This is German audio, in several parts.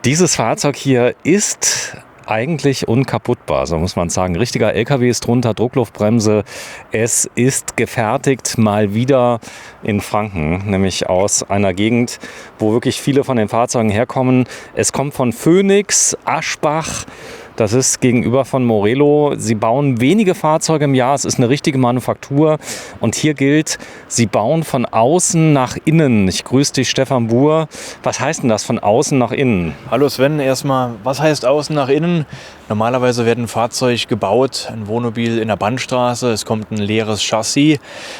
Dieses Fahrzeug hier ist eigentlich unkaputtbar, so muss man sagen. Richtiger LKW ist drunter, Druckluftbremse. Es ist gefertigt mal wieder in Franken, nämlich aus einer Gegend, wo wirklich viele von den Fahrzeugen herkommen. Es kommt von Phoenix, Aschbach. Das ist gegenüber von Morelo. Sie bauen wenige Fahrzeuge im Jahr. Es ist eine richtige Manufaktur. Und hier gilt, sie bauen von außen nach innen. Ich grüße dich, Stefan Buhr. Was heißt denn das, von außen nach innen? Hallo Sven, erstmal, was heißt außen nach innen? Normalerweise wird ein Fahrzeug gebaut, ein Wohnmobil in der Bandstraße. Es kommt ein leeres Chassis.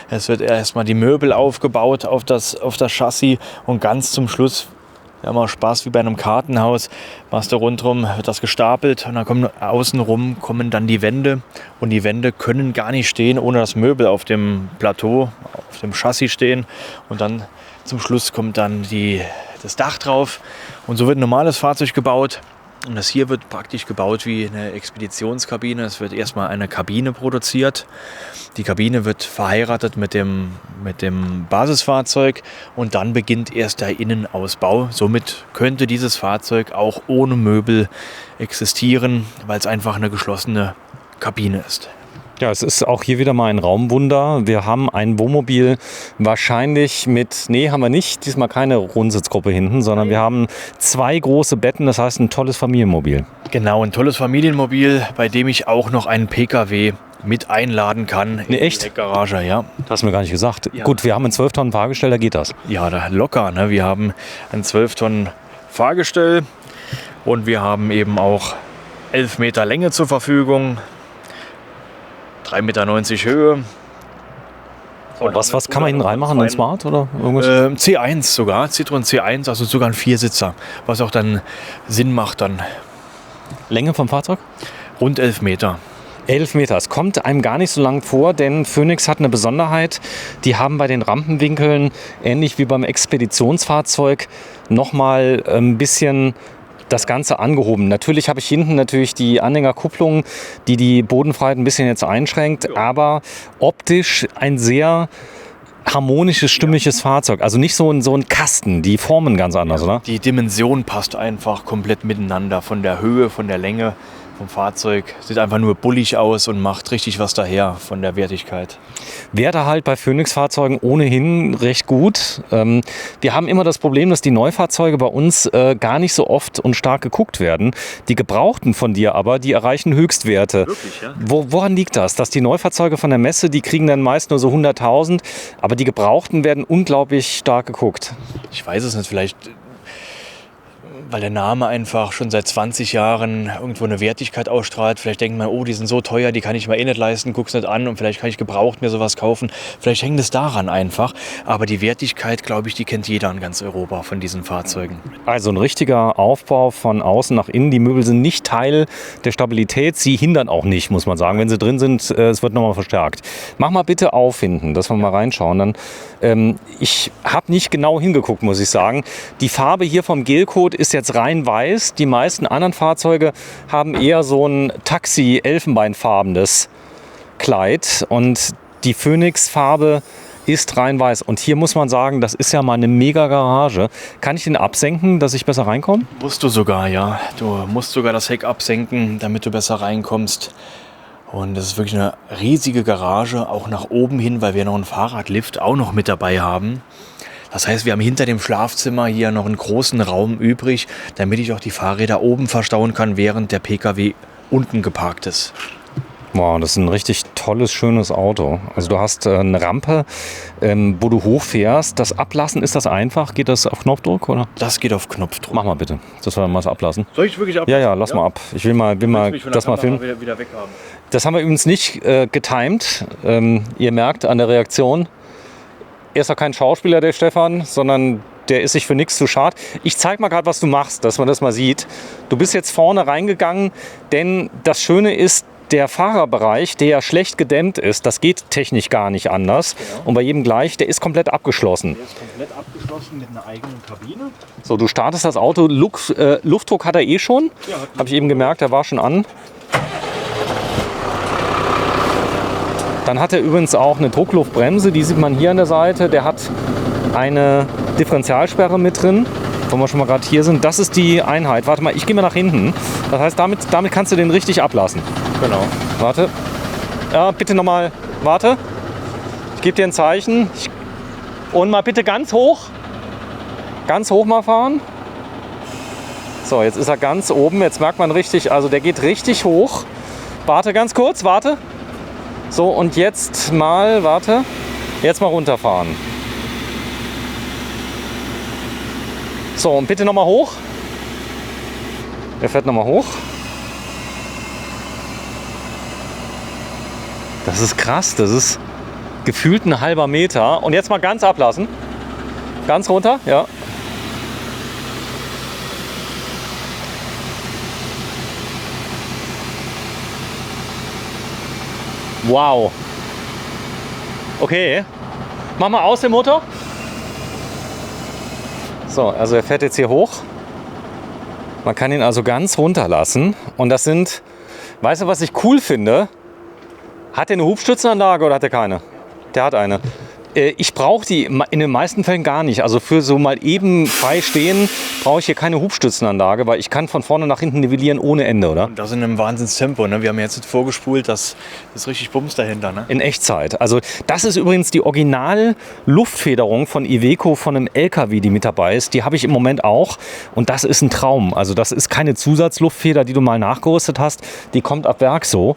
Es wird erstmal die Möbel aufgebaut auf das Chassis. Und ganz zum Schluss, wir haben auch Spaß wie bei einem Kartenhaus, machst du rundherum, wird das gestapelt und dann kommen außenrum dann die Wände und die Wände können gar nicht stehen, ohne dass Möbel auf dem Plateau, auf dem Chassis stehen und dann zum Schluss kommt dann das Dach drauf und so wird ein normales Fahrzeug gebaut. Und das hier wird praktisch gebaut wie eine Expeditionskabine. Es wird erstmal eine Kabine produziert. Die Kabine wird verheiratet mit dem Basisfahrzeug und dann beginnt erst der Innenausbau. Somit könnte dieses Fahrzeug auch ohne Möbel existieren, weil es einfach eine geschlossene Kabine ist. Ja, es ist auch hier wieder mal ein Raumwunder. Wir haben ein Wohnmobil wahrscheinlich haben wir nicht, diesmal keine Rundsitzgruppe hinten, sondern wir haben 2 große Betten, das heißt ein tolles Familienmobil. Genau, ein tolles Familienmobil, bei dem ich auch noch einen PKW mit einladen kann. Nee, echt? In die Garage, ja. Das hast du mir gar nicht gesagt. Ja. Gut, wir haben ein 12 Tonnen Fahrgestell, da geht das. Ja, da locker. Ne? Wir haben ein 12 Tonnen Fahrgestell und wir haben eben auch 11 Meter Länge zur Verfügung. 3,90 Meter Höhe. Und was kann man hinten reinmachen? Ein Smart oder irgendwas? C1 sogar, Citroën C1, also sogar ein Viersitzer, was auch dann Sinn macht dann. Länge vom Fahrzeug? Rund 11 Meter. 11 Meter. Es kommt einem gar nicht so lang vor, denn Phoenix hat eine Besonderheit. Die haben bei den Rampenwinkeln, ähnlich wie beim Expeditionsfahrzeug, nochmal ein bisschen das Ganze angehoben. Natürlich habe ich hinten die Anhängerkupplung, die Bodenfreiheit ein bisschen jetzt einschränkt, aber optisch ein sehr harmonisches, stimmiges Fahrzeug. Also nicht so ein Kasten, die formen ganz anders, oder? Die Dimension passt einfach komplett miteinander, von der Höhe, von der Länge vom Fahrzeug. Sieht einfach nur bullig aus und macht richtig was daher von der Wertigkeit. Wäre halt bei Phoenix-Fahrzeugen ohnehin recht gut. Wir haben immer das Problem, dass die Neufahrzeuge bei uns gar nicht so oft und stark geguckt werden. Die Gebrauchten von dir aber, die erreichen Höchstwerte. Wirklich, ja? Woran liegt das? Dass die Neufahrzeuge von der Messe, die kriegen dann meist nur so 100.000, aber die Gebrauchten werden unglaublich stark geguckt. Ich weiß es nicht, vielleicht weil der Name einfach schon seit 20 Jahren irgendwo eine Wertigkeit ausstrahlt. Vielleicht denkt man, oh, die sind so teuer, die kann ich mir eh nicht leisten, guck's nicht an und vielleicht kann ich gebraucht mir sowas kaufen. Vielleicht hängt es daran einfach. Aber die Wertigkeit, glaube ich, die kennt jeder in ganz Europa von diesen Fahrzeugen. Also ein richtiger Aufbau von außen nach innen. Die Möbel sind nicht Teil der Stabilität. Sie hindern auch nicht, muss man sagen. Wenn sie drin sind, es wird nochmal verstärkt. Mach mal bitte auf hinten, dass wir mal reinschauen. Dann, ich habe nicht genau hingeguckt, muss ich sagen. Die Farbe hier vom Gelcode ist jetzt rein weiß. Die meisten anderen Fahrzeuge haben eher so ein Taxi-elfenbeinfarbenes Kleid. Und die Phoenix-Farbe ist rein weiß. Und hier muss man sagen, das ist ja mal eine mega Garage. Kann ich den absenken, dass ich besser reinkomme? Musst du sogar, ja. Du musst sogar das Heck absenken, damit du besser reinkommst. Und das ist wirklich eine riesige Garage, auch nach oben hin, weil wir noch einen Fahrradlift auch noch mit dabei haben. Das heißt, wir haben hinter dem Schlafzimmer hier noch einen großen Raum übrig, damit ich auch die Fahrräder oben verstauen kann, während der PKW unten geparkt ist. Wow, das ist ein richtig tolles, schönes Auto. Also du hast eine Rampe, wo du hochfährst. Das Ablassen, ist das einfach? Geht das auf Knopfdruck, oder? Das geht auf Knopfdruck. Mach mal bitte, dass wir mal das ablassen. Soll ich wirklich ablassen? Ja, lass mal ab. Ich will mal das mal filmen. Wieder weg haben. Das haben wir übrigens nicht getimed. Ihr merkt an der Reaktion, er ist doch kein Schauspieler, der Stefan, sondern der ist sich für nichts zu schade. Ich zeig mal gerade, was du machst, dass man das mal sieht. Du bist jetzt vorne reingegangen, denn das Schöne ist, der Fahrerbereich, der ja schlecht gedämmt ist, das geht technisch gar nicht anders. Genau. Und bei jedem gleich, der ist komplett abgeschlossen. Der ist komplett abgeschlossen mit einer eigenen Kabine. So, du startest das Auto. Luftdruck hat er eh schon. Ja, habe ich eben gemerkt, der war schon an. Dann hat er übrigens auch eine Druckluftbremse, die sieht man hier an der Seite. Der hat eine Differentialsperre mit drin. Wenn wir schon mal gerade hier sind, das ist die Einheit. Warte mal, ich gehe mal nach hinten. Das heißt, damit kannst du den richtig ablassen. Genau. Warte. Ja, bitte nochmal. Warte. Ich gebe dir ein Zeichen. Und mal bitte ganz hoch. Ganz hoch mal fahren. So, jetzt ist er ganz oben. Jetzt merkt man richtig, also der geht richtig hoch. Warte ganz kurz, warte. So, und jetzt mal, warte. Jetzt mal runterfahren. So, und bitte nochmal hoch. Er fährt nochmal hoch. Das ist krass, das ist gefühlt ein halber Meter. Und jetzt mal ganz ablassen. Ganz runter, ja. Wow. Okay. Mach mal aus den Motor. So, also er fährt jetzt hier hoch. Man kann ihn also ganz runterlassen. Und das sind, weißt du, was ich cool finde? Hat er eine Hubstützenanlage oder hat er keine? Der hat eine. Ich brauche die in den meisten Fällen gar nicht. Also für so mal eben frei stehen brauche ich hier keine Hubstützenanlage, weil ich kann von vorne nach hinten nivellieren ohne Ende, oder? Und das in einem Wahnsinnstempo. Ne? Wir haben jetzt vorgespult, das ist richtig Bums dahinter. Ne? In Echtzeit. Also das ist übrigens die Original-Luftfederung von Iveco von einem LKW, die mit dabei ist. Die habe ich im Moment auch und das ist ein Traum. Also das ist keine Zusatzluftfeder, die du mal nachgerüstet hast. Die kommt ab Werk so.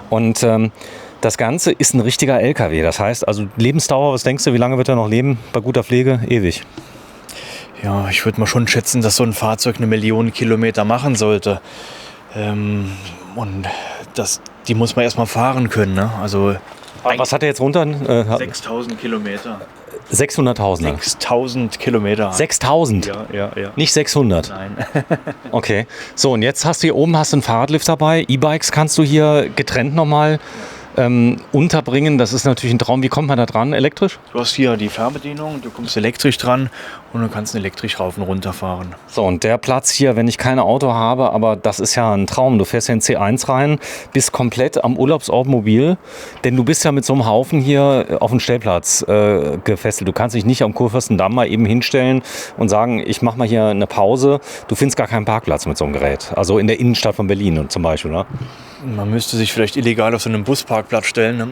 Und das Ganze ist ein richtiger LKW. Das heißt, also Lebensdauer, was denkst du, wie lange wird er noch leben? Bei guter Pflege? Ewig. Ja, ich würde mal schon schätzen, dass so ein Fahrzeug 1 Million Kilometer machen sollte. Und die muss man erstmal fahren können. Ne? Also was hat er jetzt runter? 6.000 Kilometer. 600.000. 6.000 Kilometer. 6.000? Ja. Nicht 600? Nein. Okay. So, und jetzt hast du hier oben einen Fahrradlift dabei. E-Bikes kannst du hier getrennt nochmal unterbringen. Das ist natürlich ein Traum. Wie kommt man da dran? Elektrisch? Du hast hier die Fernbedienung, du kommst elektrisch dran und du kannst elektrisch rauf und runter fahren. So, und der Platz hier, wenn ich kein Auto habe, aber das ist ja ein Traum. Du fährst ja in C1 rein, bist komplett am Urlaubsort mobil, denn du bist ja mit so einem Haufen hier auf dem Stellplatz gefesselt. Du kannst dich nicht am Kurfürstendamm mal eben hinstellen und sagen, ich mache mal hier eine Pause. Du findest gar keinen Parkplatz mit so einem Gerät. Also in der Innenstadt von Berlin zum Beispiel, oder? Man müsste sich vielleicht illegal auf so einen Busparkplatz stellen. Ne?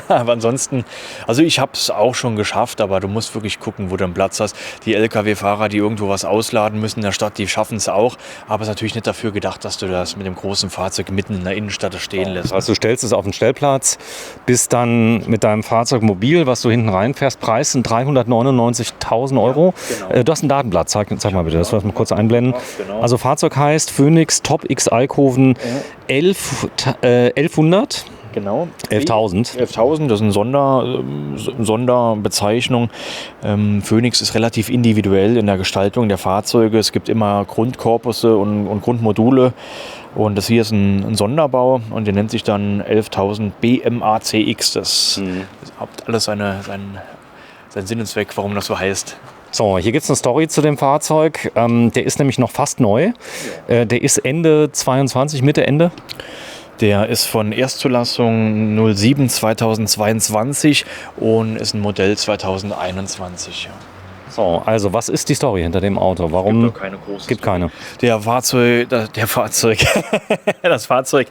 Aber ansonsten, also ich habe es auch schon geschafft, aber du musst wirklich gucken, wo du einen Platz hast. Die Lkw-Fahrer, die irgendwo was ausladen müssen in der Stadt, die schaffen es auch. Aber es ist natürlich nicht dafür gedacht, dass du das mit dem großen Fahrzeug mitten in der Innenstadt stehen lässt. Also du stellst es auf den Stellplatz, bist dann mit deinem Fahrzeug mobil, was du hinten reinfährst. Preis sind 399.000 Euro. Ja, genau. Du hast ein Datenblatt, zeig mal bitte, das wollen wir kurz einblenden. Ja, genau. Also Fahrzeug heißt Phoenix Top X Alkoven 1100. Genau. 11.000. 11.000, das ist eine Sonderbezeichnung. Phoenix ist relativ individuell in der Gestaltung der Fahrzeuge. Es gibt immer Grundkorpusse und Grundmodule. Und das hier ist ein Sonderbau und der nennt sich dann 11.000 BMACX. Das hat alles seinen Sinn und Zweck, warum das so heißt. So, hier gibt es eine Story zu dem Fahrzeug. Der ist nämlich noch fast neu. Ja. Der ist Ende 22, Mitte, Ende? Der ist von Erstzulassung 07 2022 und ist ein Modell 2021. Ja. So, also was ist die Story hinter dem Auto? Warum? Gibt keine. Das Fahrzeug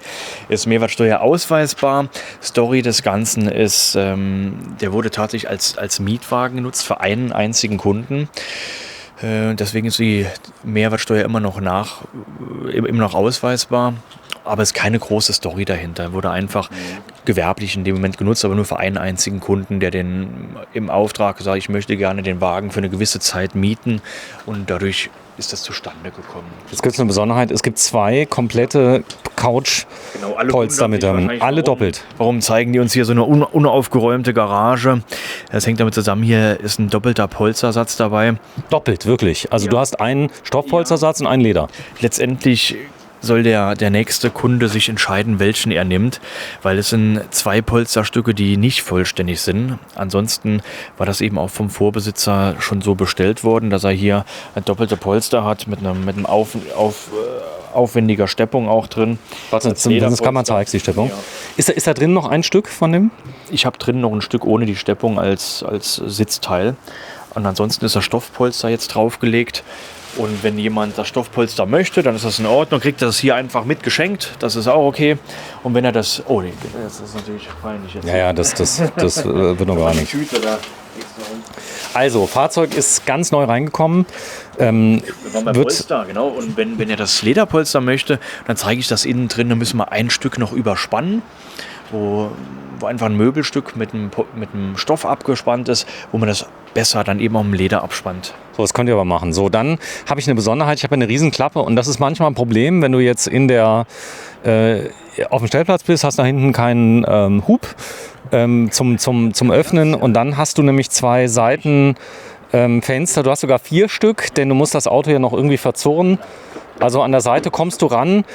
ist Mehrwertsteuer ausweisbar. Story des Ganzen ist, der wurde tatsächlich als Mietwagen genutzt für einen einzigen Kunden. Deswegen ist die Mehrwertsteuer immer noch ausweisbar. Aber es ist keine große Story dahinter. Wurde einfach gewerblich in dem Moment genutzt, aber nur für einen einzigen Kunden, der den im Auftrag sagt, ich möchte gerne den Wagen für eine gewisse Zeit mieten. Und dadurch ist das zustande gekommen. Jetzt gibt es eine Besonderheit, es gibt 2 komplette Couch-Polster mit drin. Alle doppelt. Warum zeigen die uns hier so eine unaufgeräumte Garage? Das hängt damit zusammen, hier ist ein doppelter Polstersatz dabei. Doppelt, wirklich? Also ja. Du hast einen Stoffpolstersatz und einen Leder? Letztendlich soll der nächste Kunde sich entscheiden, welchen er nimmt, weil es sind 2 Polsterstücke, die nicht vollständig sind. Ansonsten war das eben auch vom Vorbesitzer schon so bestellt worden, dass er hier eine doppelte Polster hat mit einem aufwendiger Steppung auch drin. Warte, das kann man zeigen, die Steppung. Ja. Ist da drin noch ein Stück von dem? Ich habe drin noch ein Stück ohne die Steppung als Sitzteil. Und ansonsten ist das Stoffpolster jetzt draufgelegt. Und wenn jemand das Stoffpolster möchte, dann ist das in Ordnung, kriegt er das hier einfach mitgeschenkt. Das ist auch okay. Und wenn er das... Oh, das ist natürlich peinlich jetzt. Ja, das wird noch gar nicht. Tüte da. Also, Fahrzeug ist ganz neu reingekommen. Polster, genau. Und wenn er das Lederpolster möchte, dann zeige ich das innen drin. Dann müssen wir ein Stück noch überspannen, wo einfach ein Möbelstück mit einem Stoff abgespannt ist, wo man das besser dann eben am Leder abspannt. So, das könnt ihr aber machen. So, dann habe ich eine Besonderheit. Ich habe eine Riesenklappe und das ist manchmal ein Problem, wenn du jetzt auf dem Stellplatz bist, hast da hinten keinen Hub zum Öffnen und dann hast du nämlich 2 Seitenfenster. Du hast sogar 4 Stück, denn du musst das Auto ja noch irgendwie verzurren. Also an der Seite kommst du ran,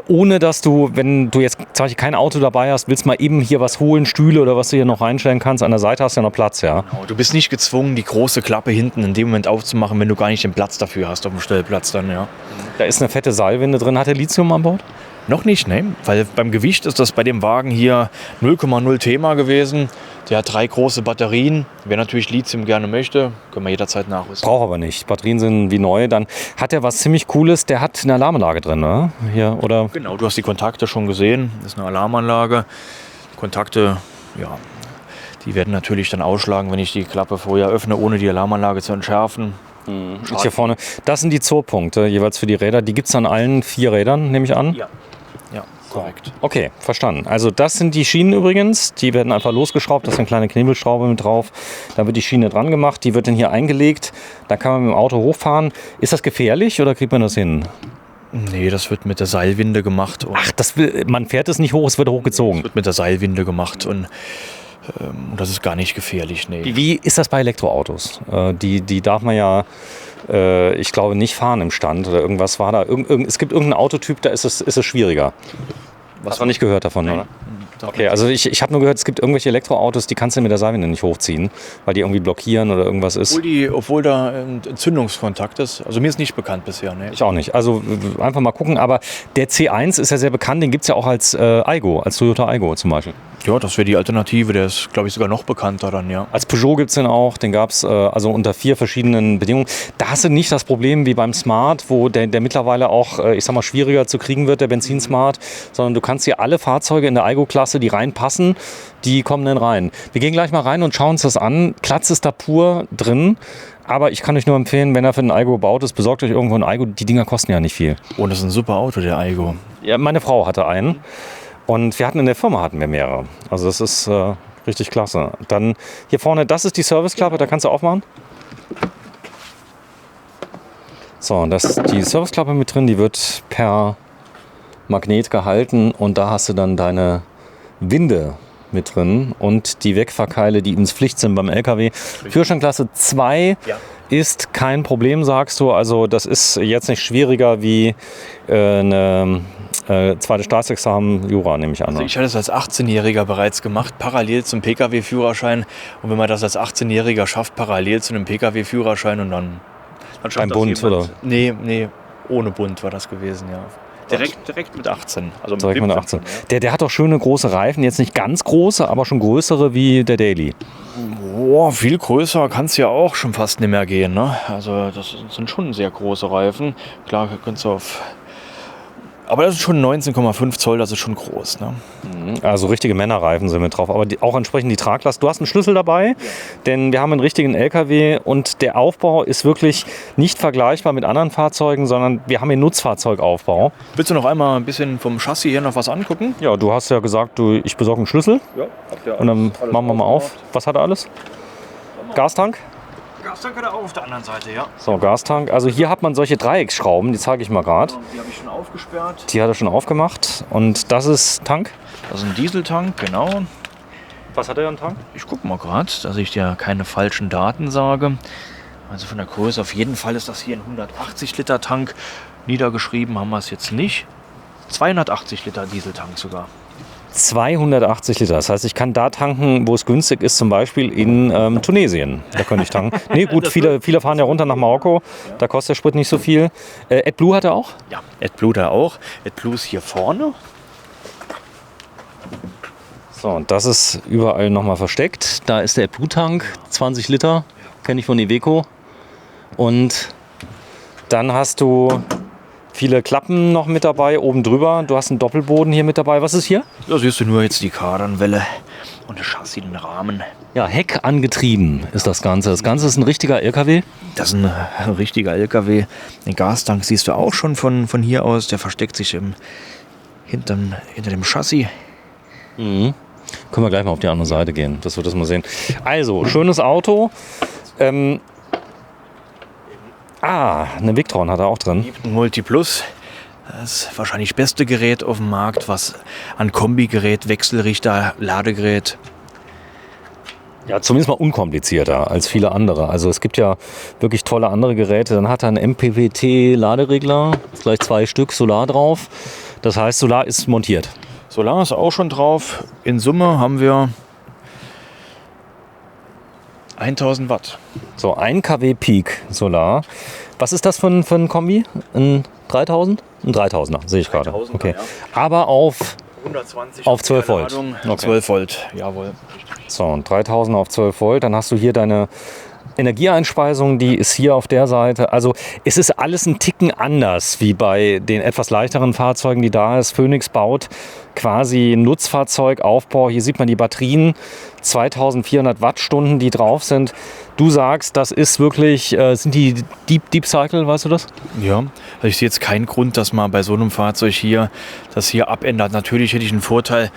ohne dass du, wenn du jetzt zum Beispiel kein Auto dabei hast, willst mal eben hier was holen, Stühle oder was du hier noch reinstellen kannst. An der Seite hast du ja noch Platz, ja. Genau, du bist nicht gezwungen, die große Klappe hinten in dem Moment aufzumachen, wenn du gar nicht den Platz dafür hast auf dem Stellplatz dann, ja. Da ist eine fette Seilwinde drin. Hat der Lithium an Bord? Noch nicht, ne? Weil beim Gewicht ist das bei dem Wagen hier 0,0 Thema gewesen. Der hat 3 große Batterien. Wer natürlich Lithium gerne möchte, können wir jederzeit nachrüsten. Braucht aber nicht. Batterien sind wie neu. Dann hat er was ziemlich Cooles. Der hat eine Alarmanlage drin, ne? Hier, oder? Genau, du hast die Kontakte schon gesehen. Das ist eine Alarmanlage. Kontakte, ja, die werden natürlich dann ausschlagen, wenn ich die Klappe vorher öffne, ohne die Alarmanlage zu entschärfen. Und hier vorne, das sind die Zurpunkte jeweils für die Räder. Die gibt es an allen 4 Rädern, nehme ich an? Ja, korrekt. Okay, verstanden. Also das sind die Schienen übrigens. Die werden einfach losgeschraubt. Da ist eine kleine Knebelschraube mit drauf. Da wird die Schiene dran gemacht. Die wird dann hier eingelegt. Da kann man mit dem Auto hochfahren. Ist das gefährlich oder kriegt man das hin? Nee, das wird mit der Seilwinde gemacht. Ach, man fährt es nicht hoch, es wird hochgezogen. Das wird mit der Seilwinde gemacht und das ist gar nicht gefährlich. Nee. Wie ist das bei Elektroautos? Die darf man ja, ich glaube, nicht fahren im Stand oder irgendwas war da. Es gibt irgendeinen Autotyp, da ist es schwieriger. Hast du nicht gehört davon, Nein. oder? Okay, also ich habe nur gehört, es gibt irgendwelche Elektroautos, die kannst du mit der Seilwinde nicht hochziehen, weil die irgendwie blockieren oder irgendwas ist. Obwohl da ein Entzündungskontakt ist. Also mir ist nicht bekannt bisher. Ne? Ich auch nicht. Also einfach mal gucken. Aber der C1 ist ja sehr bekannt, den gibt es ja auch als Aygo, als Toyota Aygo zum Beispiel. Ja, das wäre die Alternative. Der ist, glaube ich, sogar noch bekannter dann, ja. Als Peugeot gibt es den auch. Den gab es also unter 4 verschiedenen Bedingungen. Da hast du nicht das Problem wie beim Smart, wo der mittlerweile auch, ich sag mal, schwieriger zu kriegen wird, der Benzin-Smart. Sondern du kannst hier alle Fahrzeuge in der Aygo-Klasse, die reinpassen, die kommen dann rein. Wir gehen gleich mal rein und schauen uns das an. Platz ist da pur drin. Aber ich kann euch nur empfehlen, wenn er für einen Aygo gebaut ist, besorgt euch irgendwo einen Aygo. Die Dinger kosten ja nicht viel. Und das ist ein super Auto, der Aygo. Ja, meine Frau hatte einen. Und wir hatten in der Firma mehrere. Also das ist richtig klasse. Dann hier vorne, das ist die Serviceklappe, da kannst du aufmachen. So, und das ist die Serviceklappe mit drin, die wird per Magnet gehalten und da hast du dann deine Winde mit drin und die Wegfahrkeile, die ins Pflicht sind beim LKW. Führerscheinklasse 2 ist kein Problem, sagst du. Also das ist jetzt nicht schwieriger wie eine zweite Staatsexamen Jura, nehme ich an. Also ich hatte es als 18-Jähriger bereits gemacht, parallel zum Pkw-Führerschein. Und wenn man das als 18-Jähriger schafft, parallel zu einem Pkw-Führerschein und dann schafft Beim das Bund, jemand. oder? Nee, ohne Bund war das gewesen, ja. Direkt mit 18. Also Direkt mit 18. Ja. Der hat auch schöne große Reifen, jetzt nicht ganz große, aber schon größere wie der Daily. Boah, viel größer kann es ja auch schon fast nicht mehr gehen. Ne? Also das sind schon sehr große Reifen. Klar, könntest du auf... Aber das ist schon 19,5 Zoll, das ist schon groß. Ne? Also richtige Männerreifen sind mit drauf, aber auch entsprechend die Traglast. Du hast einen Schlüssel dabei, denn wir haben einen richtigen LKW und der Aufbau ist wirklich nicht vergleichbar mit anderen Fahrzeugen, sondern wir haben hier Nutzfahrzeugaufbau. Willst du noch einmal ein bisschen vom Chassis her noch was angucken? Ja, du hast ja gesagt, ich besorge einen Schlüssel Ja. und dann machen wir mal auf. Was hat er alles? Gastank? Gastank hat er auch auf der anderen Seite, ja. So, Gastank. Also hier hat man solche Dreiecksschrauben, die zeige ich mal gerade. Die habe ich schon aufgesperrt. Die hat er schon aufgemacht. Und das ist Tank? Das ist ein Dieseltank, genau. Was hat er an Tank? Ich gucke mal gerade, dass ich dir keine falschen Daten sage. Also von der Größe, auf jeden Fall ist das hier ein 180 Liter Tank. Niedergeschrieben haben wir es jetzt nicht. 280 Liter Dieseltank sogar. 280 Liter. Das heißt, ich kann da tanken, wo es günstig ist, zum Beispiel in Tunesien. Da könnte ich tanken. Nee, gut, viele fahren ja runter nach Marokko. Da kostet der Sprit nicht so viel. AdBlue hat er auch? Ja, AdBlue da auch. AdBlue ist hier vorne. So, und das ist überall nochmal versteckt. Da ist der AdBlue-Tank, 20 Liter, kenne ich von Iveco. Und Dann hast du viele Klappen noch mit dabei, oben drüber. Du hast einen Doppelboden hier mit dabei. Was ist hier? Da siehst du nur jetzt die Kardanwelle und das Chassis, den Rahmen. Ja, Heck angetrieben ist das Ganze. Das Ganze ist ein richtiger LKW. Das ist ein richtiger LKW. Den Gastank siehst du auch schon von hier aus. Der versteckt sich hinter dem Chassis. Mhm. Können wir gleich mal auf die andere Seite gehen, dass wir das mal sehen. Also, schönes Auto. Eine Victron hat er auch drin. Ein Multiplus. Das ist wahrscheinlich das beste Gerät auf dem Markt, was an Kombigerät, Wechselrichter, Ladegerät. Ja, zumindest mal unkomplizierter als viele andere. Also es gibt ja wirklich tolle andere Geräte. Dann hat er einen MPPT-Laderegler, gleich 2 Stück Solar drauf. Das heißt, Solar ist montiert. Solar ist auch schon drauf. In Summe haben wir 1000 Watt. So, 1 kW Peak Solar. Was ist das für ein Kombi? Ein 3000? Ein 3000er, sehe ich gerade. 3000er, Okay. ja. Aber auf 120 Auf 12 Volt. Ladung, Okay. 12 Volt, jawohl. So, und 3000 auf 12 Volt. Dann hast du hier deine Energieeinspeisung, die ist hier auf der Seite. Also es ist alles ein Ticken anders wie bei den etwas leichteren Fahrzeugen, die da ist. Phoenix baut quasi einen Nutzfahrzeugaufbau. Hier sieht man die Batterien, 2400 Wattstunden, die drauf sind. Du sagst, das ist wirklich, sind die Deep Cycle, weißt du das? Ja, also ich sehe jetzt keinen Grund, dass man bei so einem Fahrzeug hier das hier abändert. Natürlich hätte ich einen Vorteil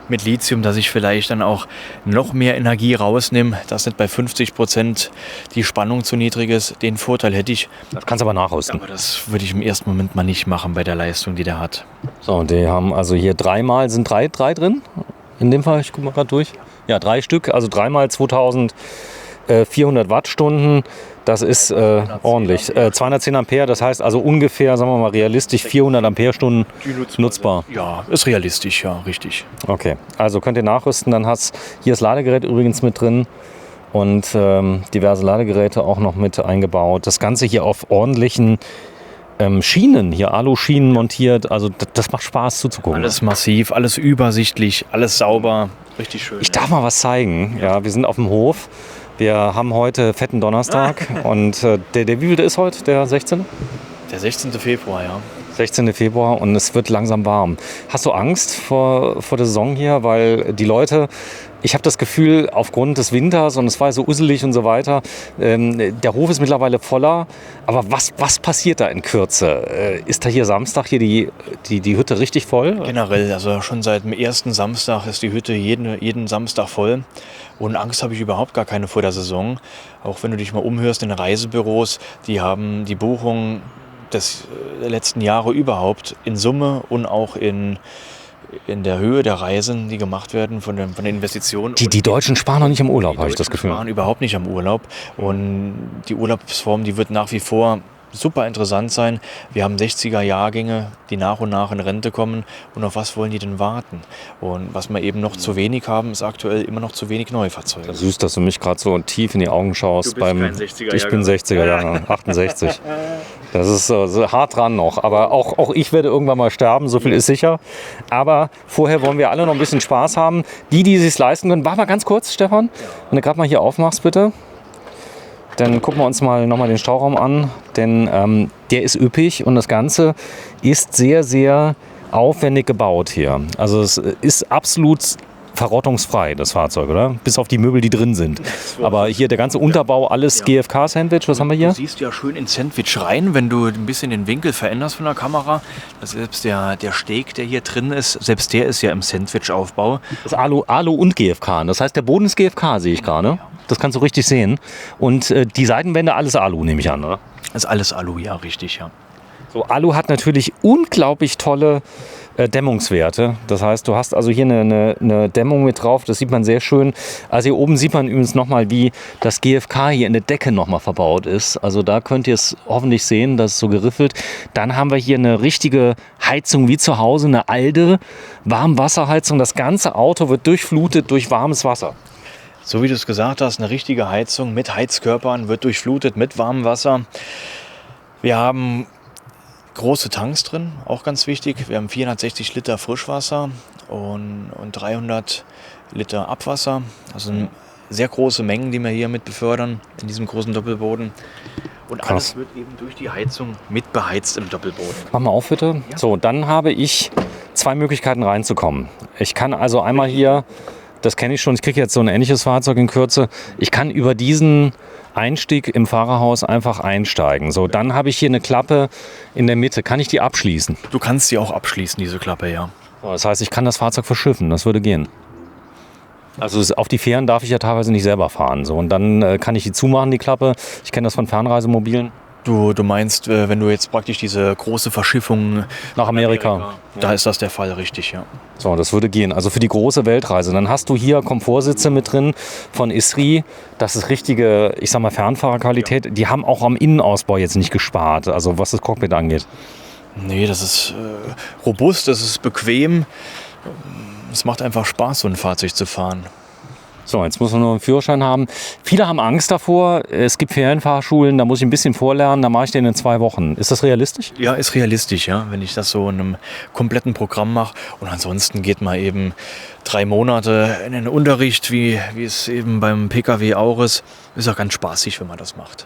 mit Lithium, dass ich vielleicht dann auch noch mehr Energie rausnehme, dass nicht bei 50% die Spannung zu niedrig ist. Den Vorteil hätte ich. Das kannst du aber nachrüsten. Aber das würde ich im ersten Moment mal nicht machen bei der Leistung, die der hat. So, und die haben also hier sind drei drin. In dem Fall, ich gucke mal gerade durch. Ja, 3 Stück, also 3 mal 2400 Wattstunden. Das ist ordentlich. 210 Ampere, das heißt also ungefähr, sagen wir mal realistisch, 400 Ampere-Stunden nutzbar. Ja, ist realistisch, ja, richtig. Okay, also könnt ihr nachrüsten. Dann hast hier das Ladegerät übrigens mit drin und diverse Ladegeräte auch noch mit eingebaut. Das Ganze hier auf ordentlichen Schienen, hier Aluschienen montiert. Also das macht Spaß zuzugucken. Alles massiv, alles übersichtlich, alles sauber, richtig schön. Ich darf mal was zeigen. Ja, wir sind auf dem Hof. Wir haben heute fetten Donnerstag und der wievielte ist heute? Der 16.? Der 16. Februar, ja. 16. Februar und es wird langsam warm. Hast du Angst vor der Saison hier? Weil die Leute, ich habe das Gefühl, aufgrund des Winters und es war so uselig und so weiter, der Hof ist mittlerweile voller. Aber was passiert da in Kürze? Ist da hier Samstag hier die Hütte richtig voll? Generell, also schon seit dem ersten Samstag ist die Hütte jeden Samstag voll. Und Angst habe ich überhaupt gar keine vor der Saison. Auch wenn du dich mal umhörst in Reisebüros, die haben die Buchungen der letzten Jahre überhaupt in Summe und auch in der Höhe der Reisen, die gemacht werden von den Investitionen. Die Deutschen sparen noch nicht im Urlaub, habe ich das Gefühl. Die sparen überhaupt nicht am Urlaub. Und die Urlaubsform, die wird nach wie vor super interessant sein. Wir haben 60er-Jahrgänge, die nach und nach in Rente kommen. Und auf was wollen die denn warten? Und was wir eben noch zu wenig haben, ist aktuell immer noch zu wenig Neufahrzeuge. Süß, dass du mich gerade so tief in die Augen schaust. Du bist kein 60er-Jahrgang. Ich bin 60er-Jahrgang, 68. Das ist so hart dran noch. Aber auch ich werde irgendwann mal sterben, so viel ist sicher. Aber vorher wollen wir alle noch ein bisschen Spaß haben. Die sich leisten können. Warte mal ganz kurz, Stefan. Wenn du gerade mal hier aufmachst, bitte. Dann gucken wir uns mal nochmal den Stauraum an, denn der ist üppig und das Ganze ist sehr, sehr aufwendig gebaut hier. Also es ist absolut verrottungsfrei, das Fahrzeug, oder? Bis auf die Möbel, die drin sind. Aber hier der ganze Unterbau, alles GFK-Sandwich. Was haben wir hier? Du siehst ja schön ins Sandwich rein, wenn du ein bisschen den Winkel veränderst von der Kamera. Selbst der Steg, der hier drin ist, selbst der ist ja im Sandwich-Aufbau. Das ist Alu und GFK. Das heißt, der Boden ist GFK, sehe ich gerade. Das kannst du richtig sehen. Und die Seitenwände, alles Alu, nehme ich an, oder? Das ist alles Alu, ja, richtig, ja. So, Alu hat natürlich unglaublich tolle Dämmungswerte. Das heißt, du hast also hier eine Dämmung mit drauf. Das sieht man sehr schön. Also hier oben sieht man übrigens nochmal, wie das GFK hier in der Decke nochmal verbaut ist. Also da könnt ihr es hoffentlich sehen, das ist so geriffelt. Dann haben wir hier eine richtige Heizung wie zu Hause, eine alte Warmwasserheizung. Das ganze Auto wird durchflutet durch warmes Wasser. So wie du es gesagt hast, eine richtige Heizung mit Heizkörpern, wird durchflutet mit warmem Wasser. Wir haben große Tanks drin, auch ganz wichtig. Wir haben 460 Liter Frischwasser und 300 Liter Abwasser. Also sehr große Mengen, die wir hier mit befördern in diesem großen Doppelboden. Und Krass. alles wird eben durch die Heizung mitbeheizt im Doppelboden. Mach mal auf, bitte. So, dann habe ich 2 Möglichkeiten reinzukommen. Ich kann also einmal hier, das kenne ich schon, ich kriege jetzt so ein ähnliches Fahrzeug in Kürze. Ich kann über diesen Einstieg im Fahrerhaus einfach einsteigen. So, dann habe ich hier eine Klappe in der Mitte. Kann ich die abschließen? Du kannst die auch abschließen, diese Klappe, ja. So, das heißt, ich kann das Fahrzeug verschiffen. Das würde gehen. Also auf die Fähren darf ich ja teilweise nicht selber fahren. So, und dann kann ich die zumachen, die Klappe. Ich kenne das von Fernreisemobilen. Du meinst, wenn du jetzt praktisch diese große Verschiffung Nach Amerika. da ist das der Fall, richtig, ja. So, das würde gehen. Also für die große Weltreise. Dann hast du hier Komfortsitze mit drin von Isri. Das ist richtige, ich sag mal, Fernfahrerqualität. Die haben auch am Innenausbau jetzt nicht gespart, also was das Cockpit angeht. Nee, das ist robust, das ist bequem. Es macht einfach Spaß, so ein Fahrzeug zu fahren. So, jetzt muss man nur einen Führerschein haben. Viele haben Angst davor. Es gibt Ferienfahrschulen, da muss ich ein bisschen vorlernen. Da mache ich den in 2 Wochen. Ist das realistisch? Ja, ist realistisch, ja, wenn ich das so in einem kompletten Programm mache. Und ansonsten geht man eben 3 Monate in den Unterricht, wie es eben beim PKW auch ist. Ist auch ganz spaßig, wenn man das macht.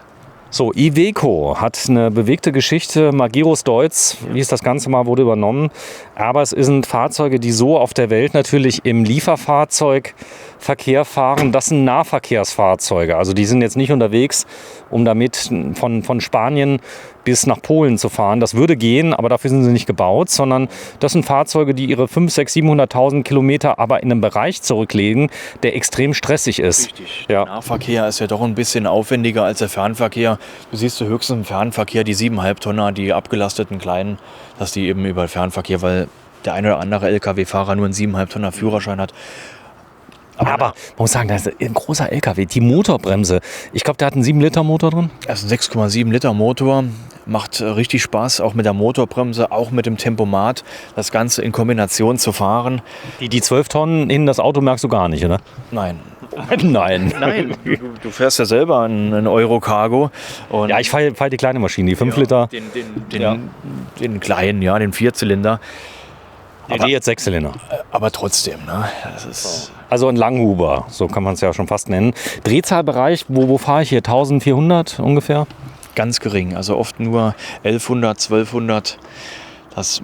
So, Iveco hat eine bewegte Geschichte. Magirus Deutz, wie ist das Ganze mal, wurde übernommen. Aber es sind Fahrzeuge, die so auf der Welt natürlich im Lieferfahrzeugverkehr fahren. Das sind Nahverkehrsfahrzeuge. Also die sind jetzt nicht unterwegs, um damit von Spanien bis nach Polen zu fahren. Das würde gehen, aber dafür sind sie nicht gebaut, sondern das sind Fahrzeuge, die ihre 500.000, 700.000 Kilometer aber in einem Bereich zurücklegen, der extrem stressig ist. Richtig. Ja. Der Nahverkehr ist ja doch ein bisschen aufwendiger als der Fernverkehr. Du siehst höchstens im Fernverkehr die 7,5 Tonner, die abgelasteten kleinen, dass die eben über Fernverkehr, weil der eine oder andere LKW-Fahrer nur einen 7,5 Tonner Führerschein hat. Aber man muss sagen, das ist ein großer LKW. Die Motorbremse, ich glaube, der hat einen 7-Liter-Motor drin. Das ist ein 6,7 Liter Motor, macht richtig Spaß, auch mit der Motorbremse, auch mit dem Tempomat, das Ganze in Kombination zu fahren. Die 12 Tonnen in das Auto merkst du gar nicht, oder? Nein. Nein. Nein, du fährst ja selber einen Euro-Cargo. Und Ja, ich fahre die kleine Maschine, die 5 Liter. Den kleinen, ja, den Vierzylinder. Nee, jetzt 6-Zylinder. Aber trotzdem, ne? Das ist Also ein Langhuber, so kann man es ja schon fast nennen. Drehzahlbereich, wo fahre ich hier? 1400 ungefähr? ganz gering. Also oft nur 1100, 1200. Das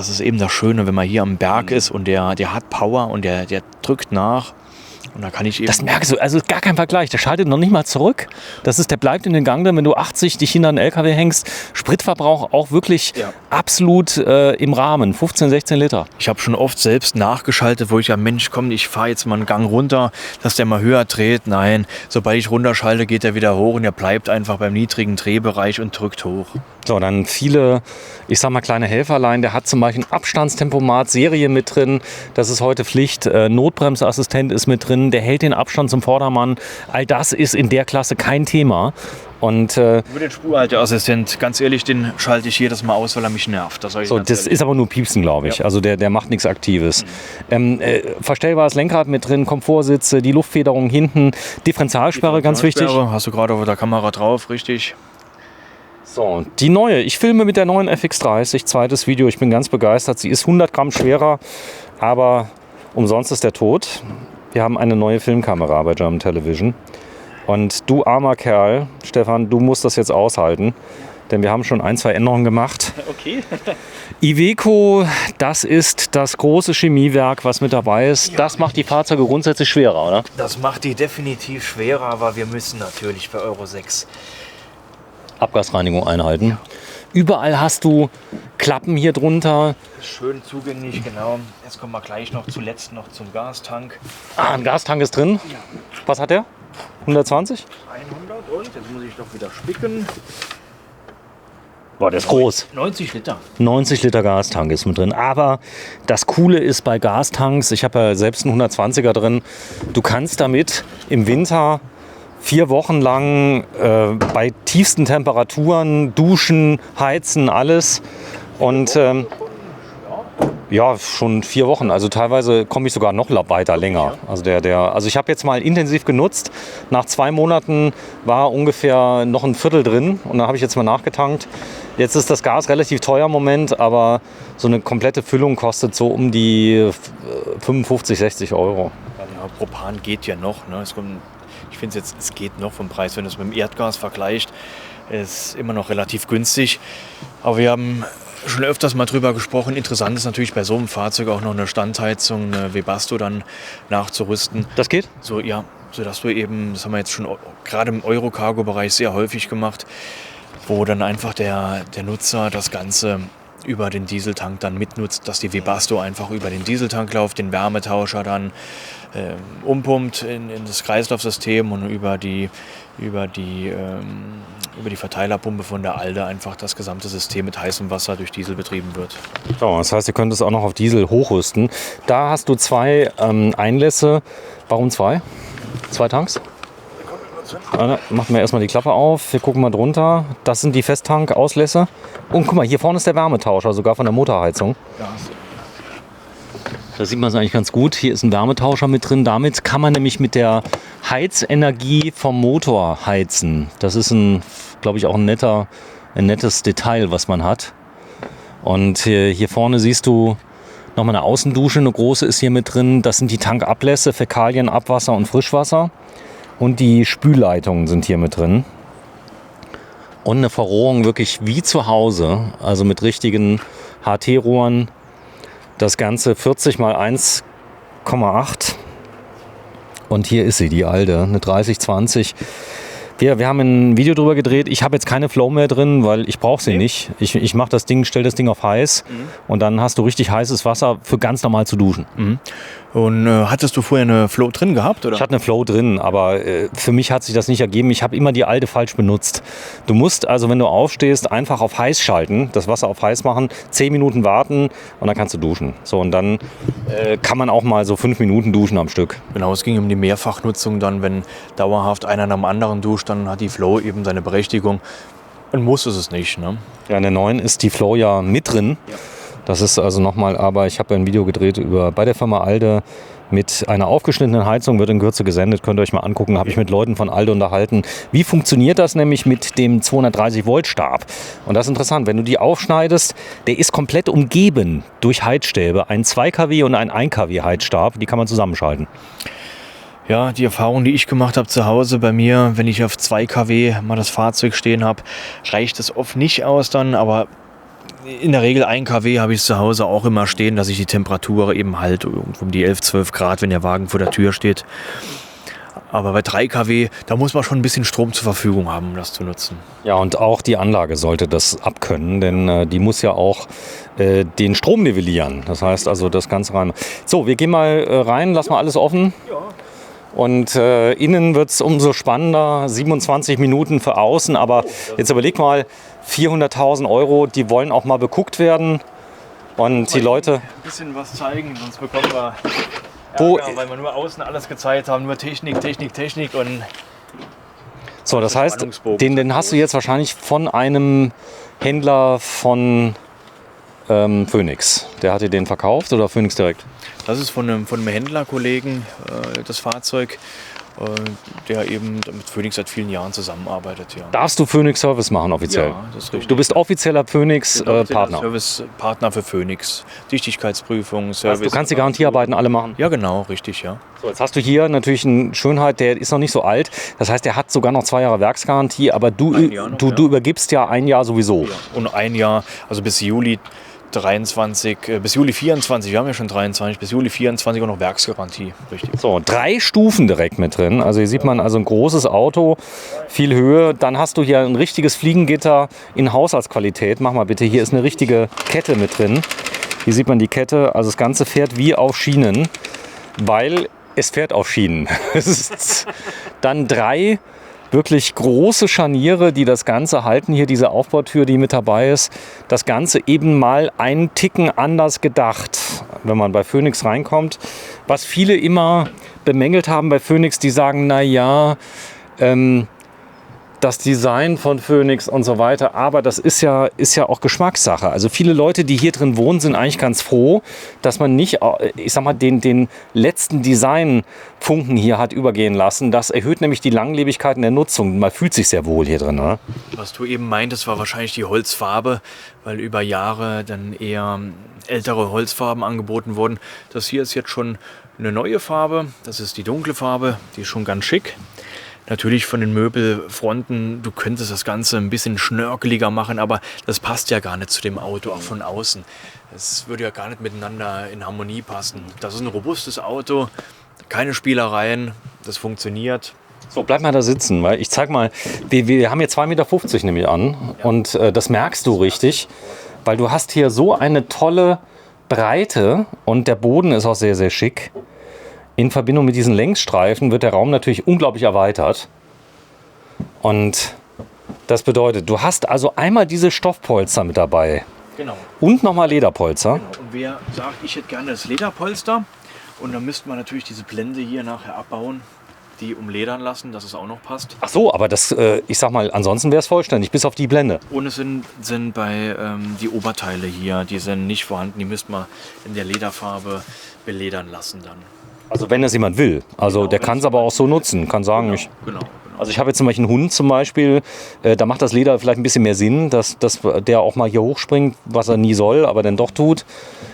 ist eben das Schöne, wenn man hier am Berg ist und der hat Power und der drückt nach. Und da kann ich eben. Das merkst du, also gar kein Vergleich. Der schaltet noch nicht mal zurück. Der bleibt in den Gang drin, wenn du 80 dich hinter einen LKW hängst. Spritverbrauch auch wirklich absolut im Rahmen. 15, 16 Liter. Ich habe schon oft selbst nachgeschaltet, wo ich ja, Mensch, komm, ich fahre jetzt mal einen Gang runter, dass der mal höher dreht. Nein, sobald ich runterschalte, geht er wieder hoch und er bleibt einfach beim niedrigen Drehbereich und drückt hoch. So, dann viele, ich sag mal, kleine Helferlein. Der hat zum Beispiel ein Abstandstempomat, Serie mit drin. Das ist heute Pflicht. Notbremsassistent ist mit drin. Der hält den Abstand zum Vordermann. All das ist in der Klasse kein Thema. Und Über den Spurhalteassistent, ganz ehrlich, den schalte ich jedes Mal aus, weil er mich nervt. Das ist aber nur Piepsen, glaube ich. Ja. Also der macht nichts Aktives. Verstellbares Lenkrad mit drin, Komfortsitze, die Luftfederung hinten, Differentialsperre, ganz wichtig. Hast du gerade auf der Kamera drauf, richtig. So, die neue. Ich filme mit der neuen FX30, zweites Video. Ich bin ganz begeistert. Sie ist 100 Gramm schwerer, aber umsonst ist der tot. Wir haben eine neue Filmkamera bei German Television. Und du armer Kerl, Stefan, du musst das jetzt aushalten, denn wir haben schon 1, 2 Änderungen gemacht. Okay. Iveco, das ist das große Chemiewerk, was mit dabei ist. Das macht die Fahrzeuge grundsätzlich schwerer, oder? Das macht die definitiv schwerer, aber wir müssen natürlich bei Euro 6 Abgasreinigung einhalten. Überall hast du Klappen hier drunter. schön zugänglich, genau. Jetzt kommen wir gleich zuletzt noch zum Gastank. Ah, ein Gastank ist drin. Ja. Was hat der? 120? 100 und, jetzt muss ich doch wieder spicken. Boah, der ist groß. 90 Liter. 90 Liter Gastank ist mit drin. Aber das Coole ist bei Gastanks, ich habe ja selbst einen 120er drin, du kannst damit im Winter 4 Wochen lang bei tiefsten Temperaturen duschen, heizen, alles. Und ja, schon 4 Wochen. Also teilweise komme ich sogar noch weiter länger. Also also ich habe jetzt mal intensiv genutzt. Nach 2 Monaten war ungefähr noch ein Viertel drin und dann habe ich jetzt mal nachgetankt. Jetzt ist das Gas relativ teuer im Moment, aber so eine komplette Füllung kostet so um die 55, 60 Euro. Ja, Propan geht ja noch. Ne? Ich finde es geht noch vom Preis, wenn du es mit dem Erdgas vergleicht. ist immer noch relativ günstig. Aber wir haben schon öfters mal drüber gesprochen. Interessant ist natürlich bei so einem Fahrzeug auch noch eine Standheizung, eine Webasto dann nachzurüsten. Das geht? So, ja, sodass du eben, das haben wir jetzt schon gerade im Euro-Cargo-Bereich sehr häufig gemacht, wo dann einfach der Nutzer das Ganze über den Dieseltank dann mitnutzt, dass die Webasto einfach über den Dieseltank läuft, den Wärmetauscher dann umpumpt in das Kreislaufsystem und über die Verteilerpumpe von der Alde einfach das gesamte System mit heißem Wasser durch Diesel betrieben wird. So, das heißt, ihr könnt es auch noch auf Diesel hochrüsten. Da hast du 2 Einlässe. Warum 2? 2 Tanks? Machen wir erstmal die Klappe auf. Wir gucken mal drunter. Das sind die Festtank-Auslässe. Und guck mal, hier vorne ist der Wärmetauscher, sogar von der Motorheizung. Ja. Da sieht man es eigentlich ganz gut. Hier ist ein Wärmetauscher mit drin. Damit kann man nämlich mit der Heizenergie vom Motor heizen. Das ist glaube ich, auch ein nettes Detail, was man hat. Und hier vorne siehst du nochmal eine Außendusche. Eine große ist hier mit drin. Das sind die Tankablässe, Fäkalien, Abwasser und Frischwasser. Und die Spülleitungen sind hier mit drin. Und eine Verrohrung wirklich wie zu Hause. Also mit richtigen HT-Rohren. Das Ganze 40 mal 1,8. Und hier ist sie, die alte, eine 3020. Wir haben ein Video drüber gedreht. Ich habe jetzt keine Flow mehr drin, weil ich brauche sie nicht. Ich mache das Ding, stelle das Ding auf heiß und dann hast du richtig heißes Wasser für ganz normal zu duschen. Und hattest du vorher eine Flow drin gehabt? Oder? Ich hatte eine Flow drin, aber für mich hat sich das nicht ergeben. Ich habe immer die alte falsch benutzt. Du musst also, wenn du aufstehst, einfach auf heiß schalten, das Wasser auf heiß machen, 10 Minuten warten und dann kannst du duschen. So, und dann kann man auch mal so 5 Minuten duschen am Stück. Genau, es ging um die Mehrfachnutzung dann, wenn dauerhaft einer nach dem anderen duscht, dann hat die Flow eben seine Berechtigung. Und muss es nicht, ne? Ja, in der neuen ist die Flow ja mit drin. Ja. Das ist also nochmal, aber ich habe ein Video gedreht bei der Firma Alde mit einer aufgeschnittenen Heizung, wird in Kürze gesendet, könnt ihr euch mal angucken, habe ich mit Leuten von Alde unterhalten. Wie funktioniert das nämlich mit dem 230 Volt Stab? Und das ist interessant, wenn du die aufschneidest, der ist komplett umgeben durch Heizstäbe, ein 2 kW und ein 1 kW Heizstab, die kann man zusammenschalten. Ja, die Erfahrung, die ich gemacht habe zu Hause bei mir, wenn ich auf 2 kW mal das Fahrzeug stehen habe, reicht es oft nicht aus dann, aber in der Regel 1 kW habe ich zu Hause auch immer stehen, dass ich die Temperatur eben halt um die 11, 12 Grad, wenn der Wagen vor der Tür steht. Aber bei 3 kW, da muss man schon ein bisschen Strom zur Verfügung haben, um das zu nutzen. Ja, und auch die Anlage sollte das abkönnen, denn die muss ja auch den Strom nivellieren. Das heißt also das Ganze rein. So, wir gehen mal rein, lassen wir alles offen. Ja. Und innen wird es umso spannender, 27 Minuten für außen, aber jetzt überleg mal, 400.000 €, die wollen auch mal beguckt werden und die Leute... Ein bisschen was zeigen, sonst bekommen wir Ärger, weil wir nur außen alles gezeigt haben, nur Technik und... So, das heißt, den hast du jetzt wahrscheinlich von einem Händler von Phoenix. Der hat dir den verkauft oder Phoenix direkt? Das ist von einem Händlerkollegen, das Fahrzeug, der eben mit Phoenix seit vielen Jahren zusammenarbeitet. Ja. Darfst du Phoenix Service machen offiziell? Ja, das ist richtig. Du bist offizieller Phoenix-Partner. Service-Partner für Phoenix. Dichtigkeitsprüfung, Service. Also du kannst die Garantiearbeiten alle machen? Ja, genau, richtig, ja. So, jetzt hast du hier natürlich eine Schönheit, der ist noch nicht so alt. Das heißt, der hat sogar noch 2 Jahre Werksgarantie, aber du übergibst ja 1 Jahr sowieso. Ja. Und 1 Jahr, also bis Juli 23, bis Juli 24, wir haben ja schon 23, bis Juli 24 auch noch Werksgarantie. Richtig. So, 3 Stufen direkt mit drin. Also hier sieht man also ein großes Auto, viel Höhe. Dann hast du hier ein richtiges Fliegengitter in Haushaltsqualität. Mach mal bitte, hier ist eine richtige Kette mit drin. Hier sieht man die Kette, also das Ganze fährt wie auf Schienen, weil es fährt auf Schienen. Es ist dann 3 wirklich große Scharniere, die das Ganze halten. Hier diese Aufbautür, die mit dabei ist. Das Ganze eben mal einen Ticken anders gedacht, wenn man bei Phoenix reinkommt. Was viele immer bemängelt haben bei Phoenix, die sagen, naja, das Design von Phoenix und so weiter, aber das ist ja auch Geschmackssache. Also viele Leute, die hier drin wohnen, sind eigentlich ganz froh, dass man nicht, ich sag mal, den letzten Designfunken hier hat übergehen lassen. Das erhöht nämlich die Langlebigkeit in der Nutzung. Man fühlt sich sehr wohl hier drin, oder? Was du eben meintest, war wahrscheinlich die Holzfarbe, weil über Jahre dann eher ältere Holzfarben angeboten wurden. Das hier ist jetzt schon eine neue Farbe. Das ist die dunkle Farbe, die ist schon ganz schick. Natürlich von den Möbelfronten, du könntest das Ganze ein bisschen schnörkeliger machen, aber das passt ja gar nicht zu dem Auto, auch von außen. Es würde ja gar nicht miteinander in Harmonie passen. Das ist ein robustes Auto, keine Spielereien, das funktioniert. So, bleib mal da sitzen, weil ich zeig mal, wir haben hier 2,50 Meter nämlich an und das merkst du richtig, weil du hast hier so eine tolle Breite und der Boden ist auch sehr, sehr schick. In Verbindung mit diesen Längsstreifen wird der Raum natürlich unglaublich erweitert. Und das bedeutet, du hast also einmal diese Stoffpolster mit dabei. Genau. Und nochmal Lederpolster. Genau. Und wer sagt, ich hätte gerne das Lederpolster, und dann müsste man natürlich diese Blende hier nachher abbauen, die umledern lassen, dass es auch noch passt. Ach so, aber das, ich sag mal, ansonsten wäre es vollständig, bis auf die Blende. Und es sind bei die Oberteile hier, die sind nicht vorhanden, die müsste man in der Lederfarbe beledern lassen dann. Also wenn das jemand will. Also Genau, der kann es aber auch so nutzen, kann sagen, Genau. also ich habe jetzt zum Beispiel einen Hund zum Beispiel, da macht das Leder vielleicht ein bisschen mehr Sinn, dass der auch mal hier hochspringt, was er nie soll, aber dann doch tut.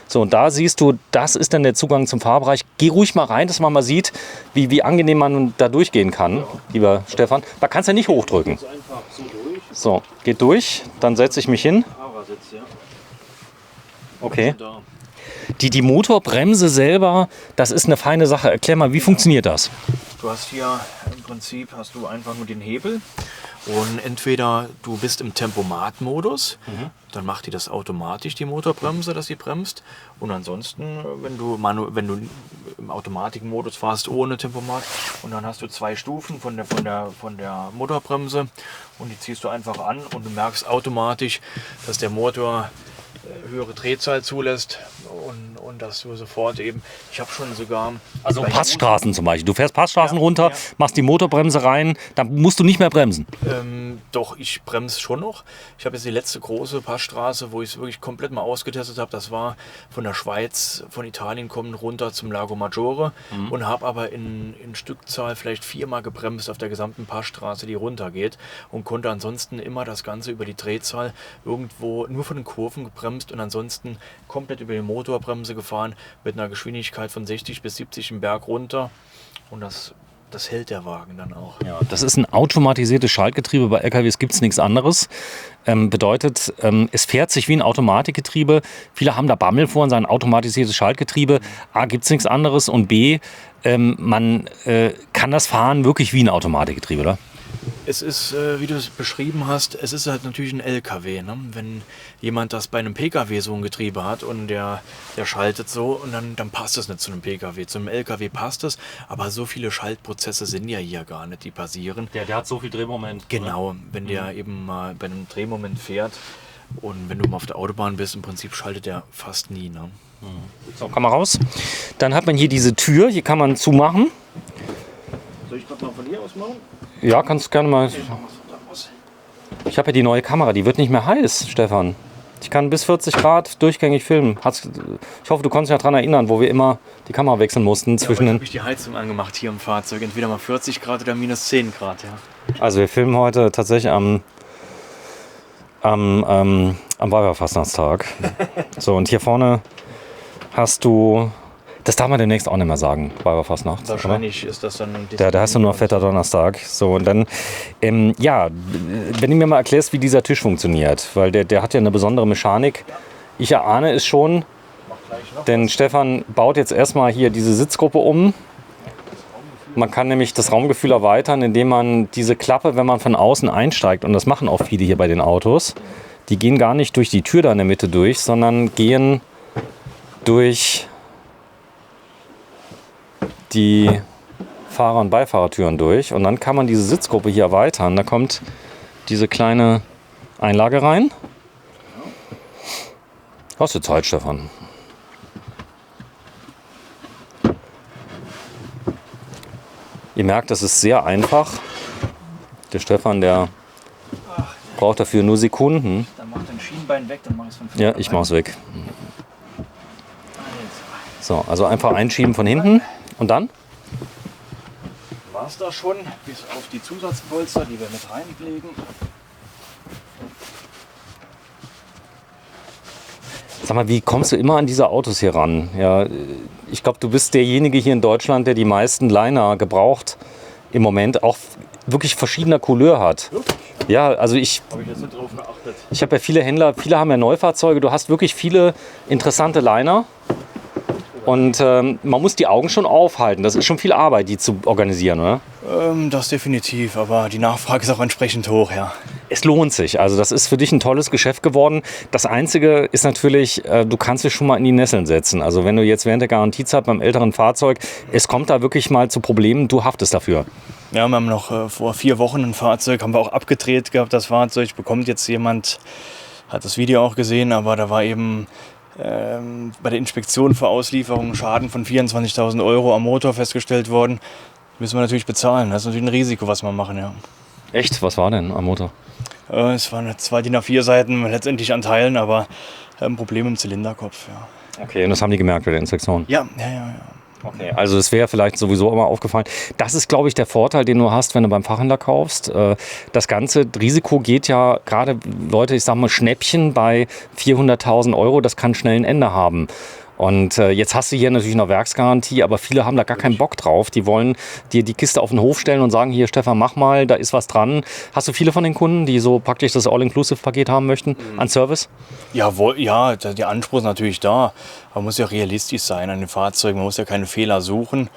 So, und da siehst du, das ist dann der Zugang zum Fahrbereich. Geh ruhig mal rein, dass man mal sieht, wie angenehm man da durchgehen kann, lieber Stefan. Da kannst du ja nicht hochdrücken. Einfach so durch. So, geht durch, dann setze ich mich hin. Fahrersitz, ja. Okay. Da. Die Motorbremse selber, das ist eine feine Sache. Erklär mal, wie funktioniert das? Du hast hier im Prinzip einfach nur den Hebel und entweder du bist im Tempomat-Modus, dann macht die das automatisch, die Motorbremse, dass sie bremst, und ansonsten, wenn du im Automatikmodus fährst ohne Tempomat, und dann hast du 2 Stufen von der Motorbremse und die ziehst du einfach an und du merkst automatisch, dass der Motor höhere Drehzahl zulässt und dass du sofort eben, ich habe schon sogar... Also bei Passstraßen zum Beispiel. Du fährst Passstraßen Ja, runter, ja. machst die Motorbremse rein, dann musst du nicht mehr bremsen. Doch, ich bremse schon noch. Ich habe jetzt die letzte große Passstraße, wo ich es wirklich komplett mal ausgetestet habe. Das war von der Schweiz, von Italien kommend runter zum Lago Maggiore und habe aber in Stückzahl vielleicht 4-mal gebremst auf der gesamten Passstraße, die runtergeht, und konnte ansonsten immer das Ganze über die Drehzahl irgendwo nur von den Kurven gebremst und ansonsten komplett über die Motorbremse gefahren mit einer Geschwindigkeit von 60 bis 70 im Berg runter, und das hält der Wagen dann auch. Ja, das ist ein automatisiertes Schaltgetriebe. Bei LKWs gibt es nichts anderes. Bedeutet, es fährt sich wie ein Automatikgetriebe. Viele haben da Bammel vor und sagen, automatisiertes Schaltgetriebe. A, gibt es nichts anderes, und B, man kann das fahren wirklich wie ein Automatikgetriebe, oder? Es ist, wie du es beschrieben hast, es ist halt natürlich ein LKW. Ne? Wenn jemand das bei einem PKW so ein Getriebe hat und der schaltet so, und dann passt es nicht zu einem PKW. Zu einem LKW passt es, aber so viele Schaltprozesse sind ja hier gar nicht, die passieren. Der hat so viel Drehmoment. Genau, wenn der eben mal bei einem Drehmoment fährt und wenn du mal auf der Autobahn bist, im Prinzip schaltet der fast nie. Ne? So, komm mal raus. Dann hat man hier diese Tür, hier kann man zumachen. Soll ich gerade mal von hier aus machen? Ja, kannst du gerne mal. Ich habe ja die neue Kamera, die wird nicht mehr heiß, Stefan. Ich kann bis 40 Grad durchgängig filmen. Ich hoffe, du konntest dich daran erinnern, wo wir immer die Kamera wechseln mussten zwischen Ja, den. habe ich die Heizung angemacht hier im Fahrzeug. Entweder mal 40 Grad oder minus 10 Grad. Ja. Also wir filmen heute tatsächlich am Weiberfastnachtstag. So, und hier vorne hast du. Das darf man demnächst auch nicht mehr sagen, Weiberfastnacht. Wahrscheinlich ist das dann... Da hast du nur fetter Donnerstag. So, und dann, ja, wenn du mir mal erklärst, wie dieser Tisch funktioniert, weil der hat ja eine besondere Mechanik. Ich erahne es schon, denn Stefan baut jetzt erstmal hier diese Sitzgruppe um. Man kann nämlich das Raumgefühl erweitern, indem man diese Klappe, wenn man von außen einsteigt, und das machen auch viele hier bei den Autos, die gehen gar nicht durch die Tür da in der Mitte durch, sondern gehen durch die Fahrer- und Beifahrertüren durch, und dann kann man diese Sitzgruppe hier erweitern. Da kommt diese kleine Einlage rein. Hast du Zeit, Stefan? Ihr merkt, das ist sehr einfach. Der Stefan, der braucht dafür nur Sekunden. Dann mach dein Schienbein weg, dann mach ich es von Ja, ich mach's weg. So, also einfach einschieben von hinten. Und dann? War es da schon, bis auf die Zusatzpolster, die wir mit reinlegen. Sag mal, wie kommst du immer an diese Autos hier ran? Ja, ich glaube, du bist derjenige hier in Deutschland, der die meisten Liner gebraucht im Moment auch wirklich verschiedener Couleur hat. Ja, also ich Habe ich jetzt nicht drauf geachtet. habe ja viele Händler, viele haben ja Neufahrzeuge. Du hast wirklich viele interessante Liner. Und man muss die Augen schon aufhalten. Das ist schon viel Arbeit, die zu organisieren, oder? Das definitiv, aber die Nachfrage ist auch entsprechend hoch, ja. Es lohnt sich. Also das ist für dich ein tolles Geschäft geworden. Das Einzige ist natürlich, du kannst dich schon mal in die Nesseln setzen. Also wenn du jetzt während der Garantiezeit beim älteren Fahrzeug, es kommt da wirklich mal zu Problemen, du haftest dafür. Ja, wir haben noch vor 4 Wochen ein Fahrzeug, haben wir auch abgedreht gehabt, das Fahrzeug. Bekommt jetzt jemand, hat das Video auch gesehen, aber da war eben bei der Inspektion für Auslieferung ein Schaden von 24.000 € am Motor festgestellt worden. Müssen wir natürlich bezahlen. Das ist natürlich ein Risiko, was wir machen, ja. Echt? Was war denn am Motor? Es waren 2 DIN A4 Seiten letztendlich an Teilen, aber ein Problem im Zylinderkopf, ja. Okay, und das haben die gemerkt bei der Inspektion? Ja. Okay, also das wäre vielleicht sowieso immer aufgefallen. Das ist, glaube ich, der Vorteil, den du hast, wenn du beim Fachhändler kaufst. Das ganze Risiko geht ja gerade, Leute, ich sage mal Schnäppchen bei 400.000 €, das kann schnell ein Ende haben. Und jetzt hast du hier natürlich noch Werksgarantie, aber viele haben da gar keinen Bock drauf. Die wollen dir die Kiste auf den Hof stellen und sagen, hier Stefan, mach mal, da ist was dran. Hast du viele von den Kunden, die so praktisch das All-Inclusive-Paket haben möchten an Service? Ja, der Anspruch ist natürlich da. Man muss ja realistisch sein an den Fahrzeugen. Man muss ja keine Fehler suchen.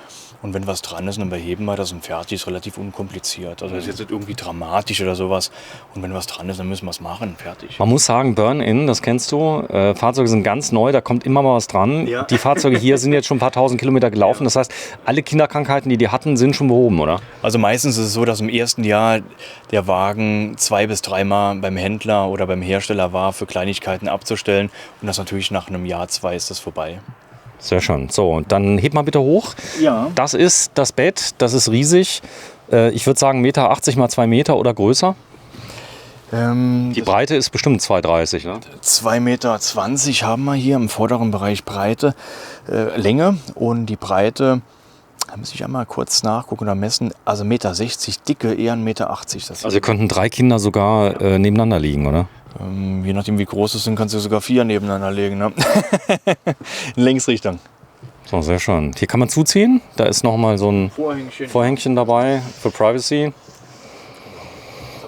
Und wenn was dran ist, dann beheben wir das und fertig. Ist relativ unkompliziert. Also das ist jetzt nicht irgendwie dramatisch oder sowas. Und wenn was dran ist, dann müssen wir es machen. Fertig. Man muss sagen, Burn-In, das kennst du. Fahrzeuge sind ganz neu, da kommt immer mal was dran. Ja. Die Fahrzeuge hier sind jetzt schon ein paar tausend Kilometer gelaufen. Das heißt, alle Kinderkrankheiten, die hatten, sind schon behoben, oder? Also meistens ist es so, dass im ersten Jahr der Wagen 2 bis 3 Mal beim Händler oder beim Hersteller war, für Kleinigkeiten abzustellen. Und das natürlich nach einem Jahr, 2 ist das vorbei. Sehr schön. So, und dann heb mal bitte hoch. Ja. Das ist das Bett, das ist riesig. Ich würde sagen 1,80 Meter mal 2 Meter oder größer. Die Breite ist bestimmt 2,30, ne? 2,20 Meter haben wir hier im vorderen Bereich Breite, Länge und die Breite, da muss ich einmal kurz nachgucken oder messen, also 1,60 Meter Dicke, eher 1,80 Meter. Das Also könnten 3 Kinder sogar nebeneinander liegen, oder? Je nachdem wie groß es sind, kannst du sogar 4 nebeneinander legen. Ne? In Längsrichtung. So, sehr schön. Hier kann man zuziehen. Da ist noch mal so ein Vorhängchen dabei für Privacy.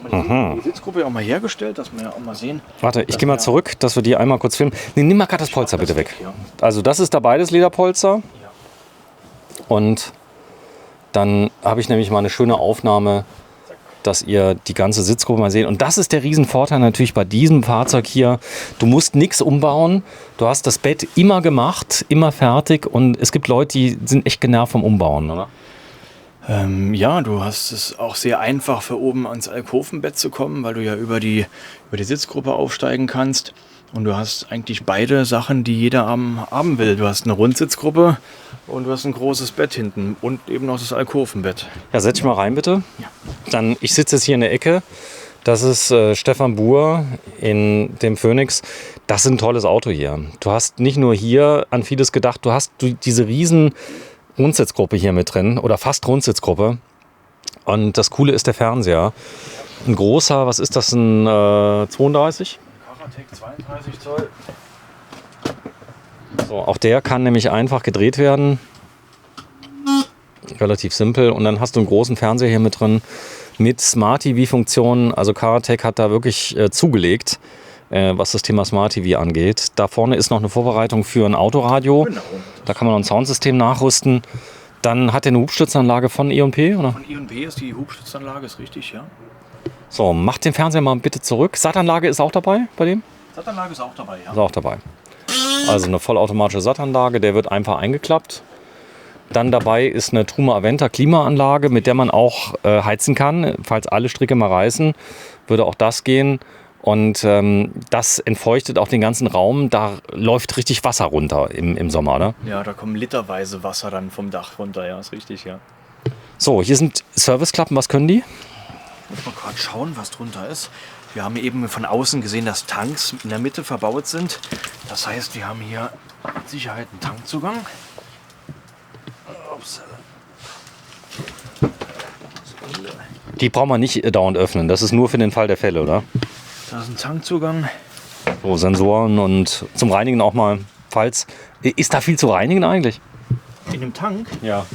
Die Sitzgruppe auch mal hergestellt, dass wir ja auch mal sehen. Warte, ich gehe mal zurück, dass wir die einmal kurz filmen. Nee, nimm mal gerade das Polster bitte weg. Also das ist dabei, das Lederpolster. Und dann habe ich nämlich mal eine schöne Aufnahme, dass ihr die ganze Sitzgruppe mal seht. Und das ist der Riesenvorteil natürlich bei diesem Fahrzeug hier. Du musst nichts umbauen. Du hast das Bett immer gemacht, immer fertig. Und es gibt Leute, die sind echt genervt vom Umbauen, oder? Ja, du hast es auch sehr einfach für oben ans Alkovenbett zu kommen, weil du ja über die Sitzgruppe aufsteigen kannst. Und du hast eigentlich beide Sachen, die jeder haben will. Du hast eine Rundsitzgruppe und du hast ein großes Bett hinten und eben noch das Alkovenbett. Ja, setz dich mal rein, bitte. Ja. Dann, ich sitze jetzt hier in der Ecke. Das ist Stefan Buhr in dem Phoenix. Das ist ein tolles Auto hier. Du hast nicht nur hier an vieles gedacht, du hast diese riesen Rundsitzgruppe hier mit drin oder fast Rundsitzgruppe. Und das Coole ist der Fernseher. Ein großer, was ist das, ein 32? Karatec 32 Zoll. So, auch der kann nämlich einfach gedreht werden. Relativ simpel. Und dann hast du einen großen Fernseher hier mit drin mit Smart TV-Funktionen. Also Karatec hat da wirklich zugelegt, was das Thema Smart TV angeht. Da vorne ist noch eine Vorbereitung für ein Autoradio. Genau. Da kann man noch ein Soundsystem nachrüsten. Dann hat er eine Hubstützanlage von E&P, oder? Von E&P ist die Hubstützanlage, ist richtig, ja. So, mach den Fernseher mal bitte zurück. Sattanlage ist auch dabei bei dem? Sattanlage ist auch dabei, ja. Ist auch dabei. Also eine vollautomatische Sattanlage, der wird einfach eingeklappt. Dann dabei ist eine Truma Aventa Klimaanlage, mit der man auch heizen kann. Falls alle Stricke mal reißen, würde auch das gehen. Und das entfeuchtet auch den ganzen Raum. Da läuft richtig Wasser runter im Sommer, oder? Ja, da kommen literweise Wasser dann vom Dach runter, ja, ist richtig, ja. So, hier sind Serviceklappen. Was können die? Muss mal gerade schauen, was drunter ist. Wir haben eben von außen gesehen, dass Tanks in der Mitte verbaut sind. Das heißt, wir haben hier mit Sicherheit einen Tankzugang. Upsala. Die braucht man nicht dauernd öffnen. Das ist nur für den Fall der Fälle, oder? Da ist ein Tankzugang. So, Sensoren und zum Reinigen auch mal. Falls. Ist da viel zu reinigen eigentlich? In dem Tank? Ja.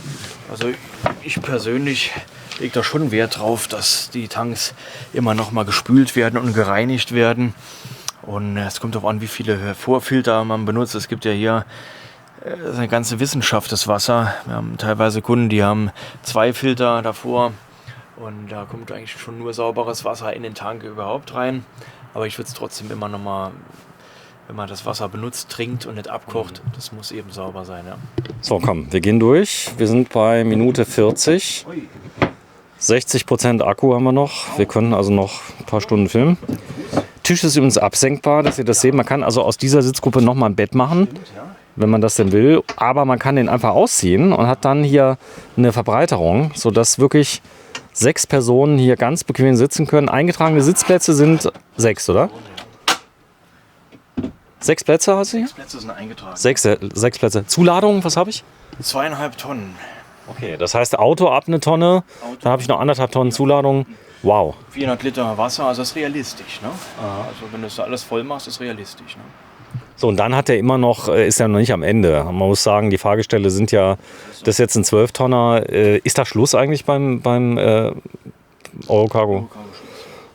Also ich persönlich lege da schon Wert drauf, dass die Tanks immer noch mal gespült werden und gereinigt werden. Und es kommt darauf an, wie viele Vorfilter man benutzt. Es gibt ja hier eine ganze Wissenschaft, das Wasser. Wir haben teilweise Kunden, die haben 2 Filter davor. Und da kommt eigentlich schon nur sauberes Wasser in den Tank überhaupt rein. Aber ich würde es trotzdem immer noch mal, wenn man das Wasser benutzt, trinkt und nicht abkocht, das muss eben sauber sein. Ja. So, komm, wir gehen durch. Wir sind bei Minute 40. 60% Akku haben wir noch. Wir können also noch ein paar Stunden filmen. Tisch ist übrigens absenkbar, dass ihr das seht. Man kann also aus dieser Sitzgruppe noch mal ein Bett machen, wenn man das denn will. Aber man kann den einfach ausziehen und hat dann hier eine Verbreiterung, sodass wirklich 6 Personen hier ganz bequem sitzen können. Eingetragene Sitzplätze sind 6, oder? 6 Plätze hast du hier? 6 Plätze sind eingetragen. 6 Plätze. Zuladung, was habe ich? 2,5 Tonnen. Okay, das heißt Auto ab eine Tonne, dann habe ich noch 1,5 Tonnen Zuladung. Wow. 400 Liter Wasser, also das ist realistisch. Ne? Also wenn du das alles voll machst, ist es realistisch. Ne? So, und dann hat er immer noch, ist er noch nicht am Ende. Man muss sagen, die Fahrgestelle sind ja, das ist jetzt ein 12-Tonner. Ist da Schluss eigentlich beim Eurocargo?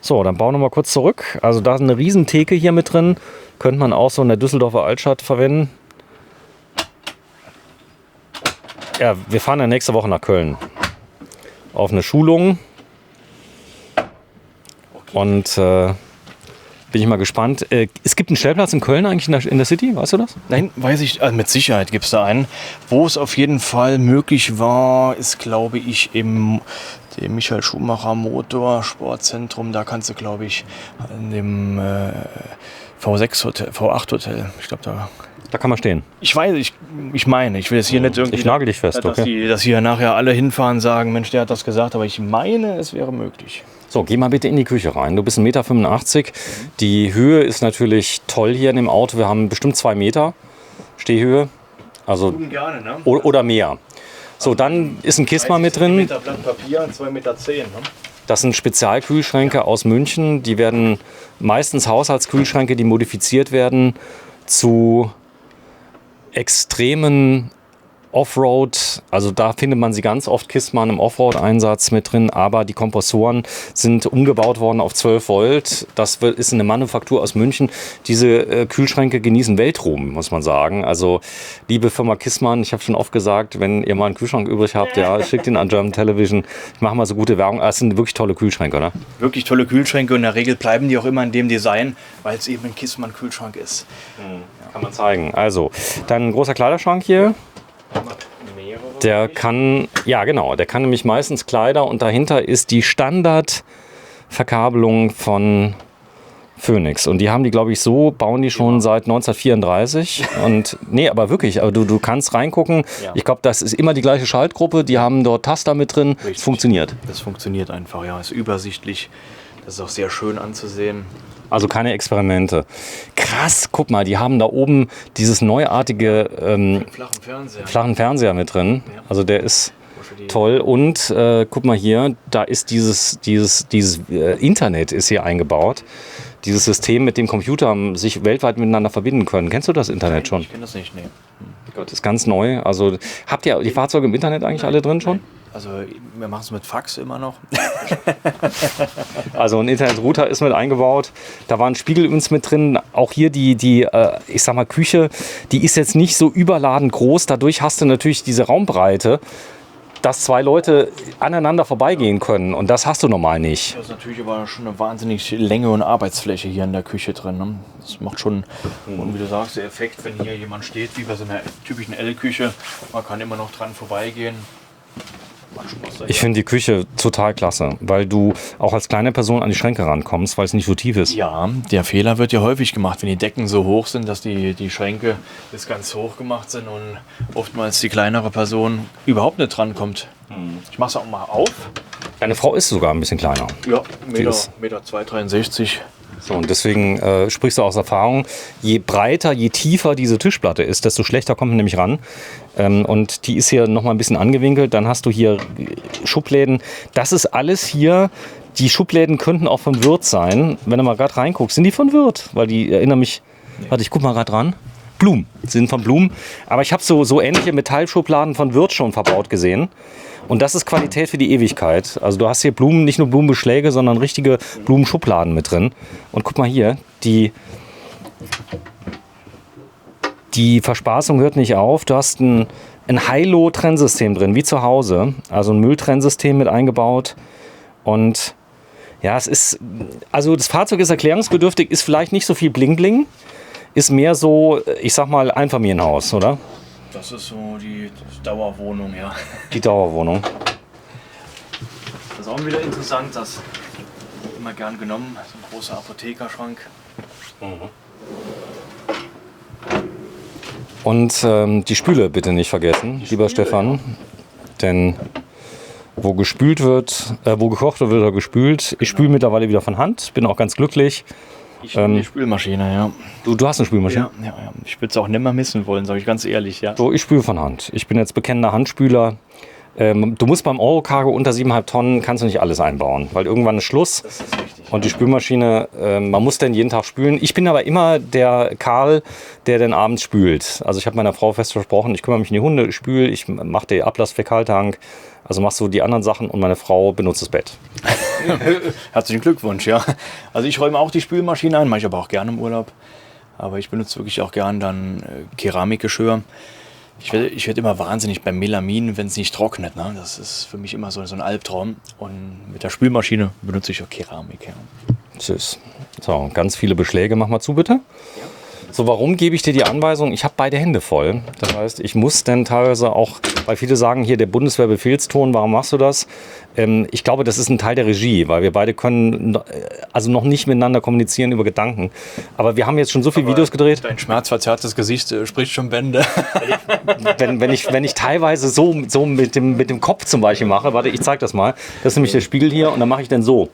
So, dann bauen wir mal kurz zurück. Also da ist eine riesen Theke hier mit drin. Könnte man auch so in der Düsseldorfer Altstadt verwenden. Ja, wir fahren ja nächste Woche nach Köln. Auf eine Schulung. Und bin ich mal gespannt. Es gibt einen Stellplatz in Köln eigentlich in der City, weißt du das? Nein, weiß ich, also mit Sicherheit gibt es da einen. Wo es auf jeden Fall möglich war, ist, glaube ich, im dem Michael Schumacher Motorsportzentrum. Da kannst du, glaube ich, in dem V6 Hotel, V8 Hotel, ich glaube, da kann man stehen. Ich weiß, ich meine, ich will jetzt hier nicht irgendwie... Ich nagel dich fest, okay. Dass hier nachher alle hinfahren und sagen, Mensch, der hat das gesagt, aber ich meine, es wäre möglich. So, geh mal bitte in die Küche rein. Du bist 1,85 Meter. Die Höhe ist natürlich toll hier in dem Auto. Wir haben bestimmt 2 Meter Stehhöhe. Also, Gerne, ne? Oder mehr. So, dann ist ein Kistmann mit drin. 2 Meter Blatt Papier und 2,10 Meter. Ne? Das sind Spezialkühlschränke aus München. Die werden meistens Haushaltskühlschränke, die modifiziert werden zu extremen Offroad, also da findet man sie ganz oft, Kistmann im Offroad-Einsatz mit drin, aber die Kompressoren sind umgebaut worden auf 12 Volt. Das ist eine Manufaktur aus München. Diese Kühlschränke genießen Weltruhm, muss man sagen. Also liebe Firma Kistmann, ich habe schon oft gesagt, wenn ihr mal einen Kühlschrank übrig habt, ja, schickt ihn an German Television. Ich mache mal so gute Werbung. Das sind wirklich tolle Kühlschränke, oder? Wirklich tolle Kühlschränke und in der Regel bleiben die auch immer in dem Design, weil es eben ein Kistmann-Kühlschrank ist. Kann man zeigen. Also, dann ein großer Kleiderschrank hier. Der kann, ja genau, der kann nämlich meistens Kleider und dahinter ist die Standardverkabelung von Phoenix. Und die haben die, glaube ich, so, bauen die schon seit 1934. Und nee, aber wirklich, aber du kannst reingucken. Ja. Ich glaube, das ist immer die gleiche Schaltgruppe. Die haben dort Taster mit drin. Es funktioniert. Das funktioniert einfach, ja. Ist übersichtlich. Das ist auch sehr schön anzusehen. Also keine Experimente. Krass, guck mal, die haben da oben dieses neuartige flachen Fernseher mit drin. Also der ist toll. Und guck mal hier, da ist dieses Internet ist hier eingebaut. Dieses System, mit dem Computer sich weltweit miteinander verbinden können. Kennst du das Internet schon? Ich kenne das nicht, nee. Gott, ist ganz neu. Also habt ihr die Fahrzeuge im Internet eigentlich alle drin schon? Also wir machen es mit Fax immer noch. Also ein Internetrouter ist mit eingebaut. Da war ein Spiegel übrigens mit drin. Auch hier die ich sag mal, Küche, die ist jetzt nicht so überladend groß. Dadurch hast du natürlich diese Raumbreite, dass 2 Leute aneinander vorbeigehen können. Und das hast du normal nicht. Das ist natürlich aber schon eine wahnsinnig Länge und Arbeitsfläche hier in der Küche drin. Ne? Das macht schon, und wie du sagst, der Effekt, wenn hier jemand steht, wie bei so einer typischen L-Küche, man kann immer noch dran vorbeigehen. Ich finde die Küche total klasse, weil du auch als kleine Person an die Schränke rankommst, weil es nicht so tief ist. Ja, der Fehler wird ja häufig gemacht, wenn die Decken so hoch sind, dass die Schränke bis ganz hoch gemacht sind und oftmals die kleinere Person überhaupt nicht drankommt. Ich mache es auch mal auf. Deine Frau ist sogar ein bisschen kleiner. Ja, Meter 2,63. So, und deswegen sprichst du aus Erfahrung, je breiter, je tiefer diese Tischplatte ist, desto schlechter kommt man nämlich ran. Und die ist hier nochmal ein bisschen angewinkelt. Dann hast du hier Schubläden. Das ist alles hier. Die Schubläden könnten auch von Wirth sein. Wenn du mal gerade reinguckst, sind die von Wirth? Weil die erinnern mich. Nee. Warte, ich guck mal gerade ran. Blumen. Sind von Blumen. Aber ich habe so ähnliche Metallschubladen von Würth schon verbaut gesehen. Und das ist Qualität für die Ewigkeit. Also du hast hier Blumen, nicht nur Blumenbeschläge, sondern richtige Blumenschubladen mit drin. Und guck mal hier, die Verspaßung hört nicht auf. Du hast ein High-Low-Trennsystem drin, wie zu Hause. Also ein Mülltrennsystem mit eingebaut. Und ja, also das Fahrzeug ist erklärungsbedürftig, ist vielleicht nicht so viel Bling-Bling. Ist mehr so, ich sag mal, Einfamilienhaus, oder? Das ist so die Dauerwohnung, ja. Die Dauerwohnung. Das ist auch wieder interessant, das immer gern genommen, so ein großer Apothekerschrank. Und die Spüle bitte nicht vergessen, lieber Stefan. Denn wo gespült wird, wo gekocht wird, wird gespült. Ich spüle mittlerweile wieder von Hand, bin auch ganz glücklich. Ich habe die Spülmaschine, ja. Du hast eine Spülmaschine? Ja. Ich würde es auch nimmer missen wollen, sage ich ganz ehrlich, ja. So, ich spüle von Hand. Ich bin jetzt bekennender Handspüler. Du musst beim Eurocargo unter 7,5 Tonnen kannst du nicht alles einbauen, weil irgendwann ist Schluss. Das ist richtig. Und die Spülmaschine, man muss dann jeden Tag spülen. Ich bin aber immer der Karl, der dann abends spült. Also ich habe meiner Frau fest versprochen, ich kümmere mich um die Hunde, ich spüle, ich mache den Ablassfäkaltank. Also machst du die anderen Sachen und meine Frau benutzt das Bett. Herzlichen Glückwunsch, ja. Also ich räume auch die Spülmaschine ein, mache ich aber auch gerne im Urlaub. Aber ich benutze wirklich auch gern dann Keramikgeschirr. Ich werd immer wahnsinnig beim Melamin, wenn es nicht trocknet. Ne? Das ist für mich immer so ein Albtraum. Und mit der Spülmaschine benutze ich auch Keramik. Ja. Tschüss. So, ganz viele Beschläge. Mach mal zu, bitte. So, warum gebe ich dir die Anweisung? Ich habe beide Hände voll. Das heißt, ich muss dann teilweise auch, weil viele sagen hier, der Bundeswehrbefehlston, warum machst du das? Ich glaube, das ist ein Teil der Regie, weil wir beide können also noch nicht miteinander kommunizieren über Gedanken. Aber wir haben jetzt schon so viele Videos gedreht. Dein schmerzverzerrtes Gesicht spricht schon Bände. wenn ich teilweise so mit dem Kopf zum Beispiel mache, warte, ich zeige das mal. Das ist nämlich der Spiegel hier und dann mache ich dann so.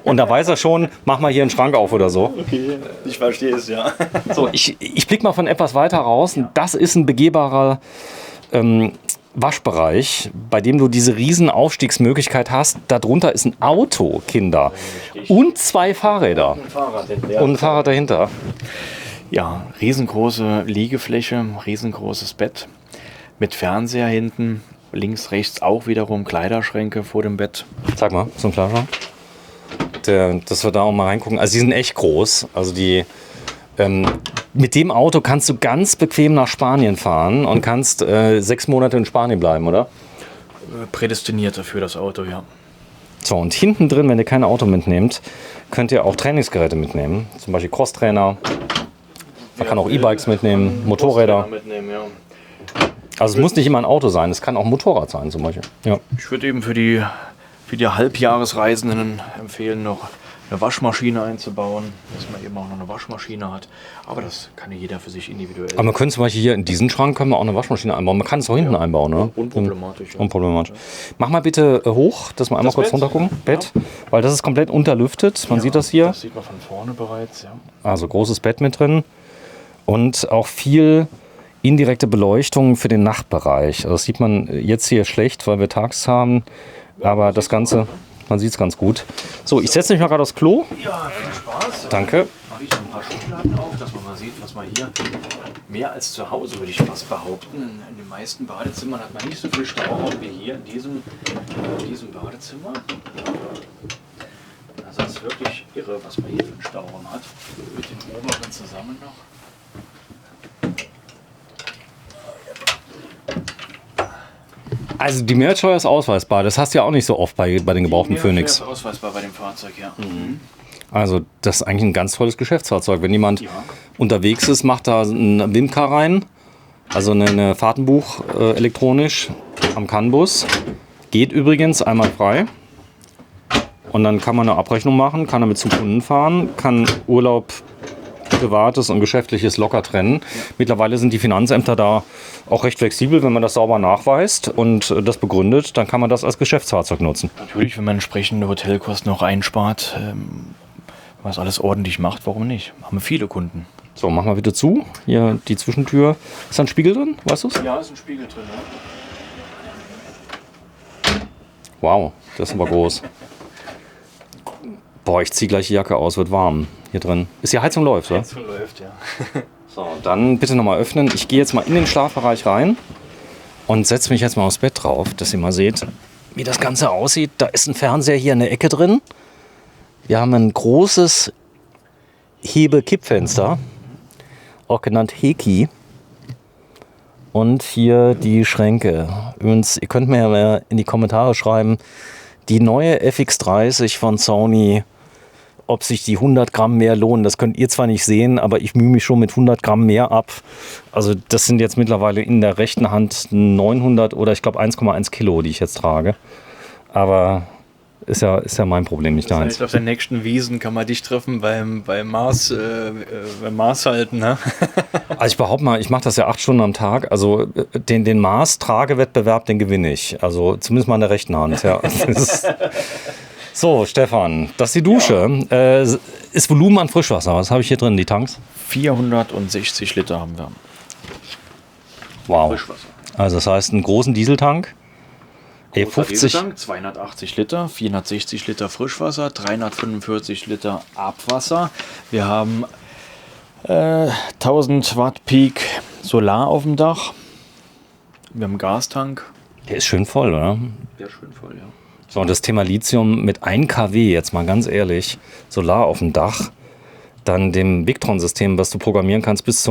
Und da weiß er schon, mach mal hier einen Schrank auf oder so. Okay, ich verstehe es, ja. So, ich blicke mal von etwas weiter raus. Das ist ein begehbarer Waschbereich, bei dem du diese riesen Aufstiegsmöglichkeit hast. Darunter ist ein Auto, Kinder. Und 2 Fahrräder. Und ein Fahrrad dahinter. Ja, riesengroße Liegefläche, riesengroßes Bett mit Fernseher hinten. Links, rechts auch wiederum Kleiderschränke vor dem Bett. Sag mal, so ein Kleiderschrank. Dass wir da auch mal reingucken. Also die sind echt groß. Also mit dem Auto kannst du ganz bequem nach Spanien fahren und kannst 6 Monate in Spanien bleiben, oder? Prädestiniert dafür das Auto, ja. So, und hinten drin, wenn ihr kein Auto mitnehmt, könnt ihr auch Trainingsgeräte mitnehmen. Zum Beispiel Crosstrainer. Man kann auch E-Bikes mitnehmen, Motorräder. Also es muss nicht immer ein Auto sein, es kann auch ein Motorrad sein zum Beispiel. Ja. Ich würde eben für die Halbjahresreisenden empfehlen, noch eine Waschmaschine einzubauen, dass man eben auch noch eine Waschmaschine hat. Aber das kann ja jeder für sich individuell. Aber man könnte zum Beispiel hier in diesen Schrank können wir auch eine Waschmaschine einbauen. Man kann es auch hinten einbauen, ne? Unproblematisch. Ja. Unproblematisch. Mach mal bitte hoch, dass wir einmal kurz runter gucken. Bett, weil das ist komplett unterlüftet. Man sieht das hier. Das sieht man von vorne bereits, ja. Also großes Bett mit drin und auch viel indirekte Beleuchtung für den Nachtbereich. Also das sieht man jetzt hier schlecht, weil wir tags haben. Aber das Ganze, man sieht es ganz gut. So, ich setze mich mal gerade aufs Klo. Ja, viel Spaß. Danke. Mache ich noch ein paar Schubladen auf, dass man mal sieht, was man hier mehr als zu Hause, würde ich fast behaupten. In den meisten Badezimmern hat man nicht so viel Stauraum wie hier in diesem Badezimmer. Das ist wirklich irre, was man hier für einen Stauraum hat. Mit dem oberen zusammen noch. Also die Mehrwertsteuer ist ausweisbar. Das hast du ja auch nicht so oft bei den gebrauchten Phoenix. Ist ausweisbar bei dem Fahrzeug, ja. Also das ist eigentlich ein ganz tolles Geschäftsfahrzeug. Wenn jemand unterwegs ist, macht da ein Wimka rein, also eine Fahrtenbuch elektronisch am CAN-Bus. Geht übrigens einmal frei. Und dann kann man eine Abrechnung machen, kann damit zum Kunden fahren, kann Urlaub, Privates und Geschäftliches locker trennen. Mittlerweile sind die Finanzämter da auch recht flexibel, wenn man das sauber nachweist und das begründet, dann kann man das als Geschäftsfahrzeug nutzen. Natürlich, wenn man entsprechende Hotelkosten noch einspart, was alles ordentlich macht, warum nicht? Haben wir viele Kunden. So, mach mal bitte zu. Hier die Zwischentür. Ist da ein Spiegel drin? Weißt du es? Ja, ist ein Spiegel drin. Ja. Wow, das ist aber groß. Boah, ich ziehe gleich die Jacke aus, wird warm hier drin. Ist die Heizung läuft, oder? Heizung läuft, ja. So, dann bitte nochmal öffnen. Ich gehe jetzt mal in den Schlafbereich rein und setze mich jetzt mal aufs Bett drauf, dass ihr mal seht, wie das Ganze aussieht. Da ist ein Fernseher hier in der Ecke drin. Wir haben ein großes Hebe-Kippfenster, auch genannt Heki. Und hier die Schränke. Übrigens, ihr könnt mir ja mal in die Kommentare schreiben, die neue FX30 von Sony, ob sich die 100 Gramm mehr lohnen. Das könnt ihr zwar nicht sehen, aber ich mühe mich schon mit 100 Gramm mehr ab. Also das sind jetzt mittlerweile in der rechten Hand 900 oder ich glaube 1,1 Kilo, die ich jetzt trage. Aber ist ja mein Problem, nicht deins. Auf den nächsten Wiesen kann man dich treffen beim Mars halten. Ne? Also ich behaupte mal, ich mache das ja 8 Stunden am Tag. Also den Mars-Tragewettbewerb, den gewinne ich. Also zumindest mal in der rechten Hand. Ja. So, Stefan, das ist die Dusche. Ja. Ist Volumen an Frischwasser. Was habe ich hier drin, die Tanks? 460 Liter haben wir. Wow. Frischwasser. Also das heißt einen großen Dieseltank. 50. 280 Liter, 460 Liter Frischwasser, 345 Liter Abwasser. Wir haben 1000 Watt Peak Solar auf dem Dach. Wir haben einen Gastank. Der ist schön voll, oder? Der ist schön voll, ja. So, und das Thema Lithium mit 1 kW, jetzt mal ganz ehrlich, Solar auf dem Dach, dann dem Victron-System, was du programmieren kannst, bis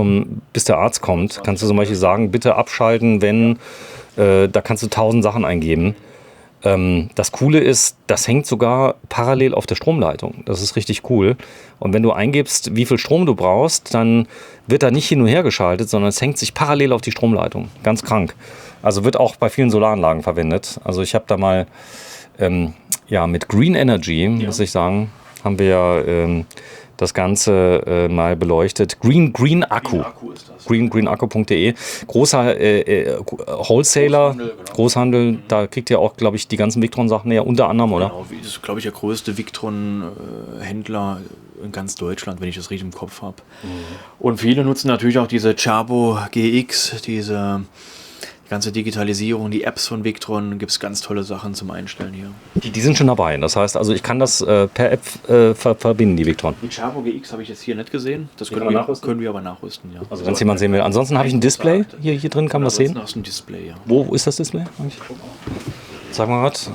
der Arzt kommt. Kannst du zum Beispiel sagen, bitte abschalten, wenn, da kannst du 1000 Sachen eingeben. Das Coole ist, das hängt sogar parallel auf der Stromleitung. Das ist richtig cool. Und wenn du eingibst, wie viel Strom du brauchst, dann wird da nicht hin und her geschaltet, sondern es hängt sich parallel auf die Stromleitung. Ganz krank. Also wird auch bei vielen Solaranlagen verwendet. Also ich habe da mal mit Green Energy, muss ich sagen, haben wir das Ganze mal beleuchtet. Green Akku. Greenakku.de. Großer Wholesaler, Großhandel, da kriegt ihr auch, glaube ich, die ganzen Victron-Sachen her, unter anderem, oder? Genau, das ist, glaube ich, der größte Victron-Händler in ganz Deutschland, wenn ich das richtig im Kopf habe. Mhm. Und viele nutzen natürlich auch diese Chabo GX, diese ganze Digitalisierung, die Apps von Victron, gibt es ganz tolle Sachen zum Einstellen hier. Die sind schon dabei. Das heißt, also ich kann das per App verbinden, die Victron. Die Chavo GX habe ich jetzt hier nicht gesehen. Das können wir aber nachrüsten, ja. Also wenn es jemand sehen will. Ansonsten habe ich ein Display. Hier drin kann man das sehen. Hast du ein Display, ja. Wo ist das Display eigentlich? Sag mal was.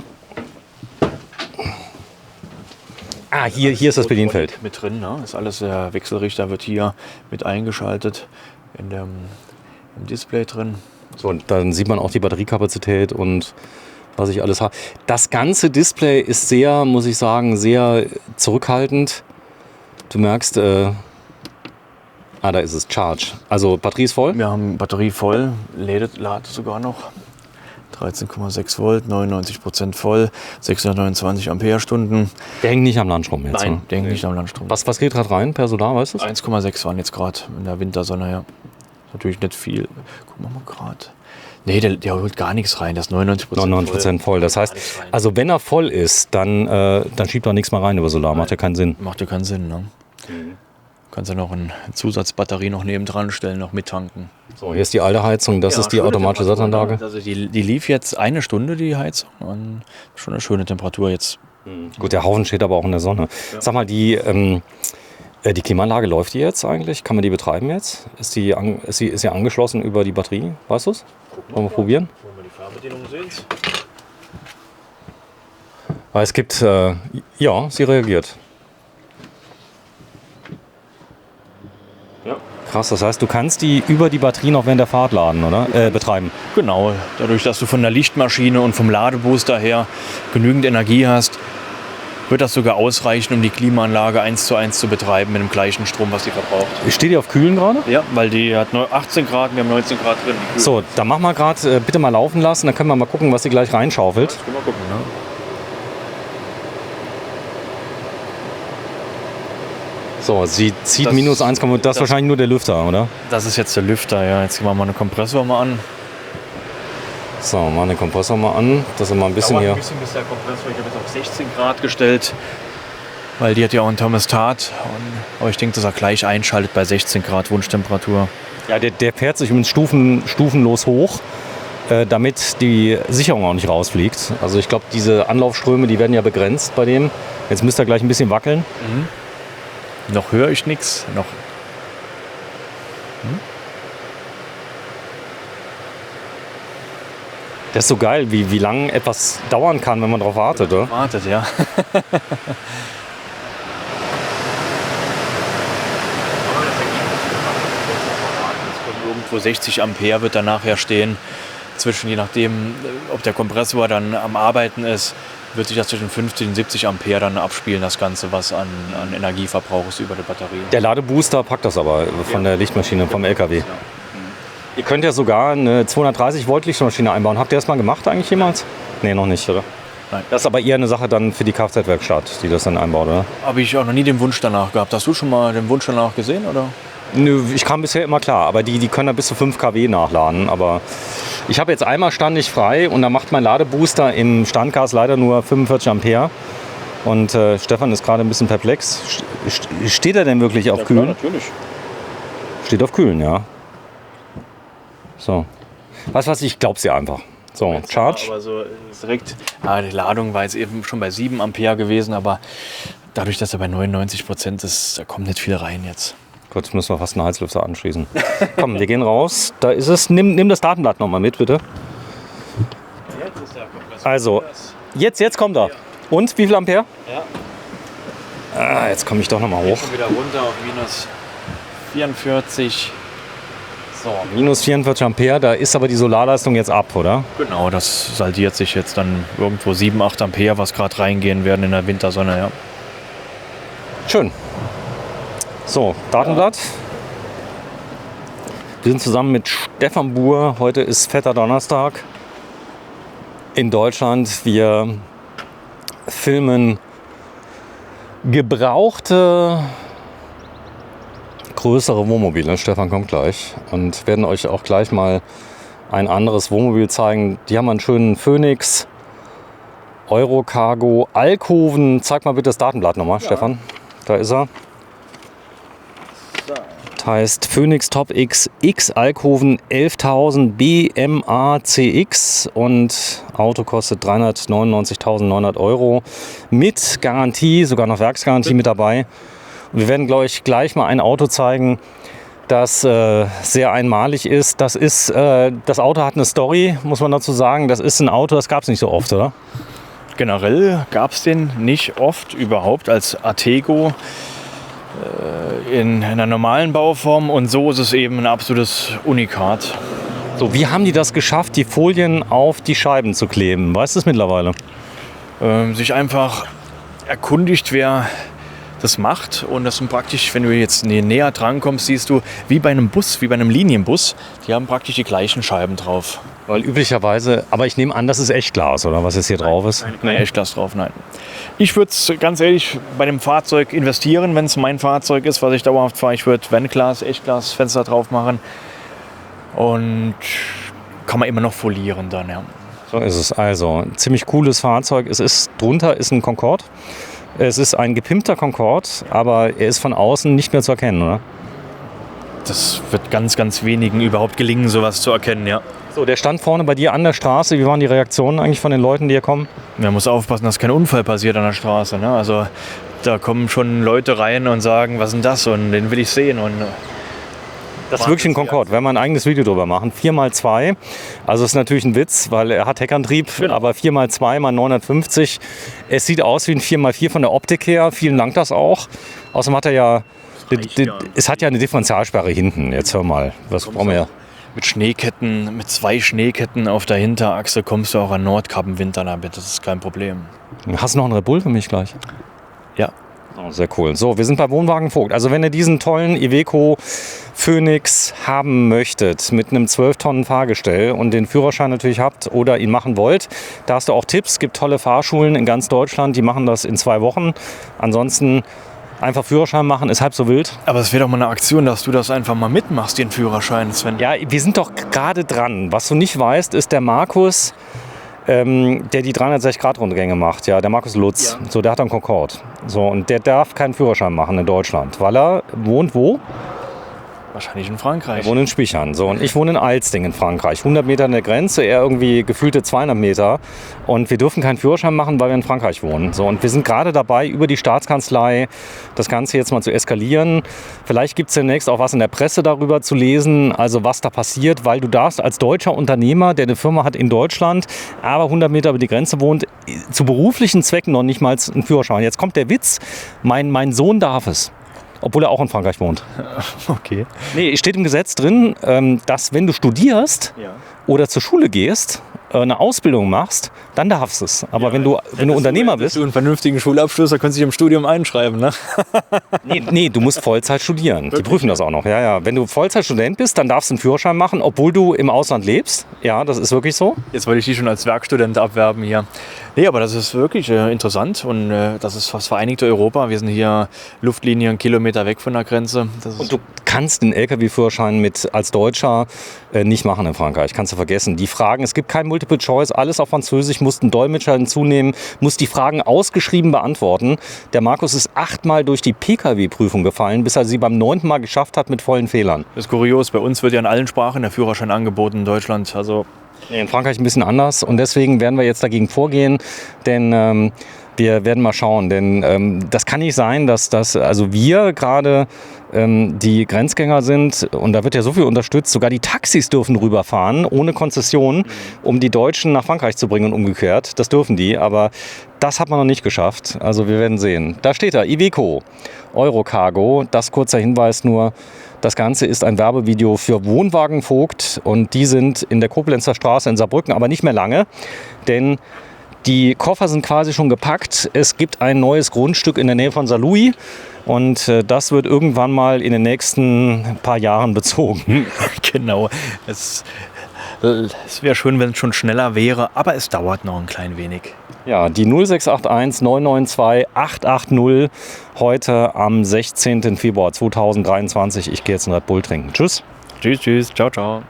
Ah, hier ist das Bedienfeld. Mit drin, ne? Ist alles, der Wechselrichter wird hier mit eingeschaltet im Display drin. So, und dann sieht man auch die Batteriekapazität und was ich alles habe. Das ganze Display ist sehr, muss ich sagen, sehr zurückhaltend. Du merkst, da ist es, Charge. Also Batterie ist voll? Wir haben Batterie voll, lädt sogar noch. 13,6 Volt, 99% voll, 629 Ampere-Stunden. Der hängt nicht am Landstrom jetzt? Nein, der hängt nicht am Landstrom. Was geht gerade rein per Solar, weißt du es? 1,6 waren jetzt gerade in der Wintersonne, ja. Natürlich nicht viel. Gucken wir mal gerade. Nee, der holt gar nichts rein. Das ist 99% voll. Das heißt, also wenn er voll ist, dann schiebt er nichts mehr rein über Solar. Macht ja keinen Sinn. Macht ja keinen Sinn, ne? Mhm. Kannst ja noch eine Zusatzbatterie noch nebendran stellen, noch mittanken. So, hier ist die alte Heizung. Das ist die automatische Sattanlage. Also die lief jetzt 1 Stunde, die Heizung. Und schon eine schöne Temperatur jetzt. Mhm. Gut, der Haufen steht aber auch in der Sonne. Ja. Sag mal, die Klimaanlage läuft die jetzt eigentlich? Kann man die betreiben jetzt? Ist sie angeschlossen über die Batterie? Weißt du es? Wollen wir probieren? Wollen wir die Fernbedienung sehen? Weil es gibt, sie reagiert. Ja. Krass, das heißt, du kannst die über die Batterie noch während der Fahrt laden, oder? Betreiben. Genau, dadurch, dass du von der Lichtmaschine und vom Ladebooster her genügend Energie hast, wird das sogar ausreichen, um die Klimaanlage 1:1 zu betreiben mit dem gleichen Strom, was die verbraucht. Steht die auf kühlen gerade? Ja, weil die hat 18 Grad, wir haben 19 Grad drin. So, dann machen wir gerade bitte mal laufen lassen, dann können wir mal gucken, was sie gleich reinschaufelt. Ja, können wir gucken, ne? So, sie zieht das minus 1, das ist wahrscheinlich nur der Lüfter, oder? Das ist jetzt der Lüfter, ja. Jetzt machen wir einen Kompressor mal an. So, machen den Kompressor mal an, dass er mal ein bisschen hier... Ein bisschen bis der Kompressor, ich habe jetzt auf 16 Grad gestellt, weil die hat ja auch ein Thermostat. Aber ich denke, dass er gleich einschaltet bei 16 Grad Wunschtemperatur. Ja, der fährt sich übrigens stufenlos hoch, damit die Sicherung auch nicht rausfliegt. Also ich glaube, diese Anlaufströme, die werden ja begrenzt bei dem. Jetzt müsste er gleich ein bisschen wackeln. Mhm. Noch höre ich nichts. Das ist so geil, wie lange etwas dauern kann, wenn man darauf wartet, oder? Wartet, ja. Irgendwo 60 Ampere wird dann nachher stehen. Je nachdem, ob der Kompressor dann am Arbeiten ist, wird sich das zwischen 50 und 70 Ampere dann abspielen, das Ganze, was an Energieverbrauch ist über die Batterie. Der Ladebooster packt das aber von der Lichtmaschine, vom LKW. Ja. Ihr könnt ja sogar eine 230 Volt Lichtmaschine einbauen. Habt ihr das mal gemacht eigentlich jemals? Nee, noch nicht, oder? Nein. Das ist aber eher eine Sache dann für die Kfz-Werkstatt, die das dann einbaut, oder? Habe ich auch noch nie den Wunsch danach gehabt. Hast du schon mal den Wunsch danach gesehen, oder? Nö, ich kam bisher immer klar, aber die können da bis zu 5 kW nachladen. Aber ich habe jetzt einmal standig frei und da macht mein Ladebooster im Standgas leider nur 45 Ampere. Und Stefan ist gerade ein bisschen perplex. Steht er denn wirklich auf Kühlen? Ja, natürlich. Steht auf Kühlen, ja. So. Weißt du was, ich glaub's dir einfach. So, Charge. Aber so direkt, die Ladung war jetzt eben schon bei 7 Ampere gewesen, aber dadurch, dass er bei 99% ist, da kommt nicht viel rein jetzt. Kurz müssen wir fast einen Heizlüfter anschließen. Komm, wir gehen raus. Da ist es. Nimm das Datenblatt nochmal mit, bitte. Jetzt ist der Kompressor. Also, jetzt kommt er. Und wie viel Ampere? Ja. Jetzt komme ich doch nochmal hoch. Wieder runter auf minus 44. So, minus 44 Ampere. Da ist aber die Solarleistung jetzt ab, oder? Genau, das saldiert sich jetzt dann irgendwo 7, 8 Ampere, was gerade reingehen werden in der Wintersonne. Ja. Schön. So, Datenblatt. Wir sind zusammen mit Stefan Buhr. Heute ist fetter Donnerstag in Deutschland. Wir filmen gebrauchte, größere Wohnmobile. Stefan kommt gleich und werden euch auch gleich mal ein anderes Wohnmobil zeigen. Die haben einen schönen Phoenix, Eurocargo, Alkoven. Zeig mal bitte das Datenblatt nochmal, Stefan. Da ist er. Heißt Phoenix Top X Alkoven 11.000 BMA-CX und Auto kostet 399.900 € mit Garantie, sogar noch Werksgarantie mit dabei. Und wir werden gleich mal ein Auto zeigen, das sehr einmalig ist. Das Auto hat eine Story, muss man dazu sagen. Das ist ein Auto, das gab es nicht so oft, oder? Generell gab es den nicht oft überhaupt als Artego in einer normalen Bauform und so ist es eben ein absolutes Unikat. So, wie haben die das geschafft, die Folien auf die Scheiben zu kleben? Weißt du es mittlerweile? Sich einfach erkundigt, wer das macht und das sind praktisch, wenn du jetzt näher dran kommst, siehst du, wie bei einem Bus, wie bei einem Linienbus, die haben praktisch die gleichen Scheiben drauf. Weil üblicherweise, aber ich nehme an, das ist Echtglas, oder was jetzt hier drauf ist? Kein Echtglas drauf, nein. Ich würde ganz ehrlich bei dem Fahrzeug investieren, wenn es mein Fahrzeug ist, was ich dauerhaft fahre. Ich würde Ventglas, Echtglasfenster drauf machen und kann man immer noch folieren dann, ja. So ist es. Also, ein ziemlich cooles Fahrzeug. Drunter ist ein Concorde. Es ist ein gepimpter Concorde, aber er ist von außen nicht mehr zu erkennen, oder? Das wird ganz, ganz wenigen überhaupt gelingen, sowas zu erkennen, ja. So, der stand vorne bei dir an der Straße. Wie waren die Reaktionen eigentlich von den Leuten, die hier kommen? Man muss aufpassen, dass kein Unfall passiert an der Straße. Ne? Also da kommen schon Leute rein und sagen, was ist denn das? Und den will ich sehen. Und das ist wirklich ein Concorde. Wenn wir ein eigenes Video drüber machen. 4x2. Also ist natürlich ein Witz, weil er hat Heckantrieb. Genau. Aber 4x2 mal 950. Es sieht aus wie ein 4x4 von der Optik her. Vielen Dank das auch. Außerdem hat er ja... Es hat ja eine Differentialsperre hinten. Jetzt hör mal. Was brauchen wir? Mit Schneeketten, mit 2 Schneeketten auf der Hinterachse kommst du auch an Nordkap im Winter damit. Das ist kein Problem. Hast du noch einen Red Bull für mich gleich? Ja. Oh, sehr cool. So, wir sind bei Wohnwagen Vogt. Also wenn ihr diesen tollen Iveco Phoenix haben möchtet mit einem 12 Tonnen Fahrgestell und den Führerschein natürlich habt oder ihn machen wollt, da hast du auch Tipps. Es gibt tolle Fahrschulen in ganz Deutschland, die machen das in 2 Wochen. Ansonsten einfach Führerschein machen, ist halb so wild. Aber es wäre doch mal eine Aktion, dass du das einfach mal mitmachst, den Führerschein, Sven. Ja, wir sind doch gerade dran. Was du nicht weißt, ist der Markus, der die 360-Grad-Rundgänge macht. Ja, der Markus Lutz. Ja. So, der hat einen Concorde. So, und der darf keinen Führerschein machen in Deutschland, weil er wohnt wo? Wahrscheinlich in Frankreich. Er wohnt in Spichern. So, und ich wohne in Alsting in Frankreich. 100 Meter an der Grenze, er irgendwie gefühlte 200 Meter. Und wir dürfen keinen Führerschein machen, weil wir in Frankreich wohnen. So, und wir sind gerade dabei, über die Staatskanzlei das Ganze jetzt mal zu eskalieren. Vielleicht gibt es demnächst auch was in der Presse darüber zu lesen, also was da passiert, weil du darfst als deutscher Unternehmer, der eine Firma hat in Deutschland, aber 100 Meter über die Grenze wohnt, zu beruflichen Zwecken noch nicht mal einen Führerschein. Jetzt kommt der Witz, mein Sohn darf es. Obwohl er auch in Frankreich wohnt. Okay. Nee, steht im Gesetz drin, dass wenn du studierst oder zur Schule gehst, eine Ausbildung machst, dann darfst du es. Aber wenn du Unternehmer bist... Du einen vernünftigen Schulabschluss, da kannst du dich im Studium einschreiben, ne? Nee, du musst Vollzeit studieren. Die prüfen das auch noch. Ja. Wenn du Vollzeitstudent bist, dann darfst du einen Führerschein machen, obwohl du im Ausland lebst. Ja, das ist wirklich so. Jetzt wollte ich die schon als Werkstudent abwerben hier. Nee, aber das ist wirklich interessant und das ist das vereinigte Europa. Wir sind hier Luftlinien Kilometer weg von der Grenze. Und du kannst den LKW-Führerschein als Deutscher nicht machen in Frankreich. Kannst du vergessen. Die Fragen, es gibt kein Multiple Choice, alles auf Französisch, musst einen Dolmetscher hinzunehmen, musst die Fragen ausgeschrieben beantworten. Der Markus ist 8-mal durch die Pkw-Prüfung gefallen, bis er sie beim 9. Mal geschafft hat mit vollen Fehlern. Das ist kurios, bei uns wird ja in allen Sprachen der Führerschein angeboten in Deutschland. Also in Frankreich ein bisschen anders und deswegen werden wir jetzt dagegen vorgehen, denn wir werden mal schauen, denn das kann nicht sein, dass wir gerade die Grenzgänger sind und da wird ja so viel unterstützt, sogar die Taxis dürfen rüberfahren ohne Konzession, um die Deutschen nach Frankreich zu bringen und umgekehrt. Das dürfen die, aber das hat man noch nicht geschafft. Also wir werden sehen. Da steht da, Iveco, Eurocargo, das kurzer Hinweis nur. Das Ganze ist ein Werbevideo für Wohnwagenvogt und die sind in der Koblenzer Straße in Saarbrücken, aber nicht mehr lange, denn die Koffer sind quasi schon gepackt. Es gibt ein neues Grundstück in der Nähe von Saarlouis und das wird irgendwann mal in den nächsten paar Jahren bezogen. Genau. Es wäre schön, wenn es schon schneller wäre, aber es dauert noch ein klein wenig. Ja, die 0681 992 880 heute am 16. Februar 2023. Ich gehe jetzt einen Red Bull trinken. Tschüss. Tschüss, ciao, ciao.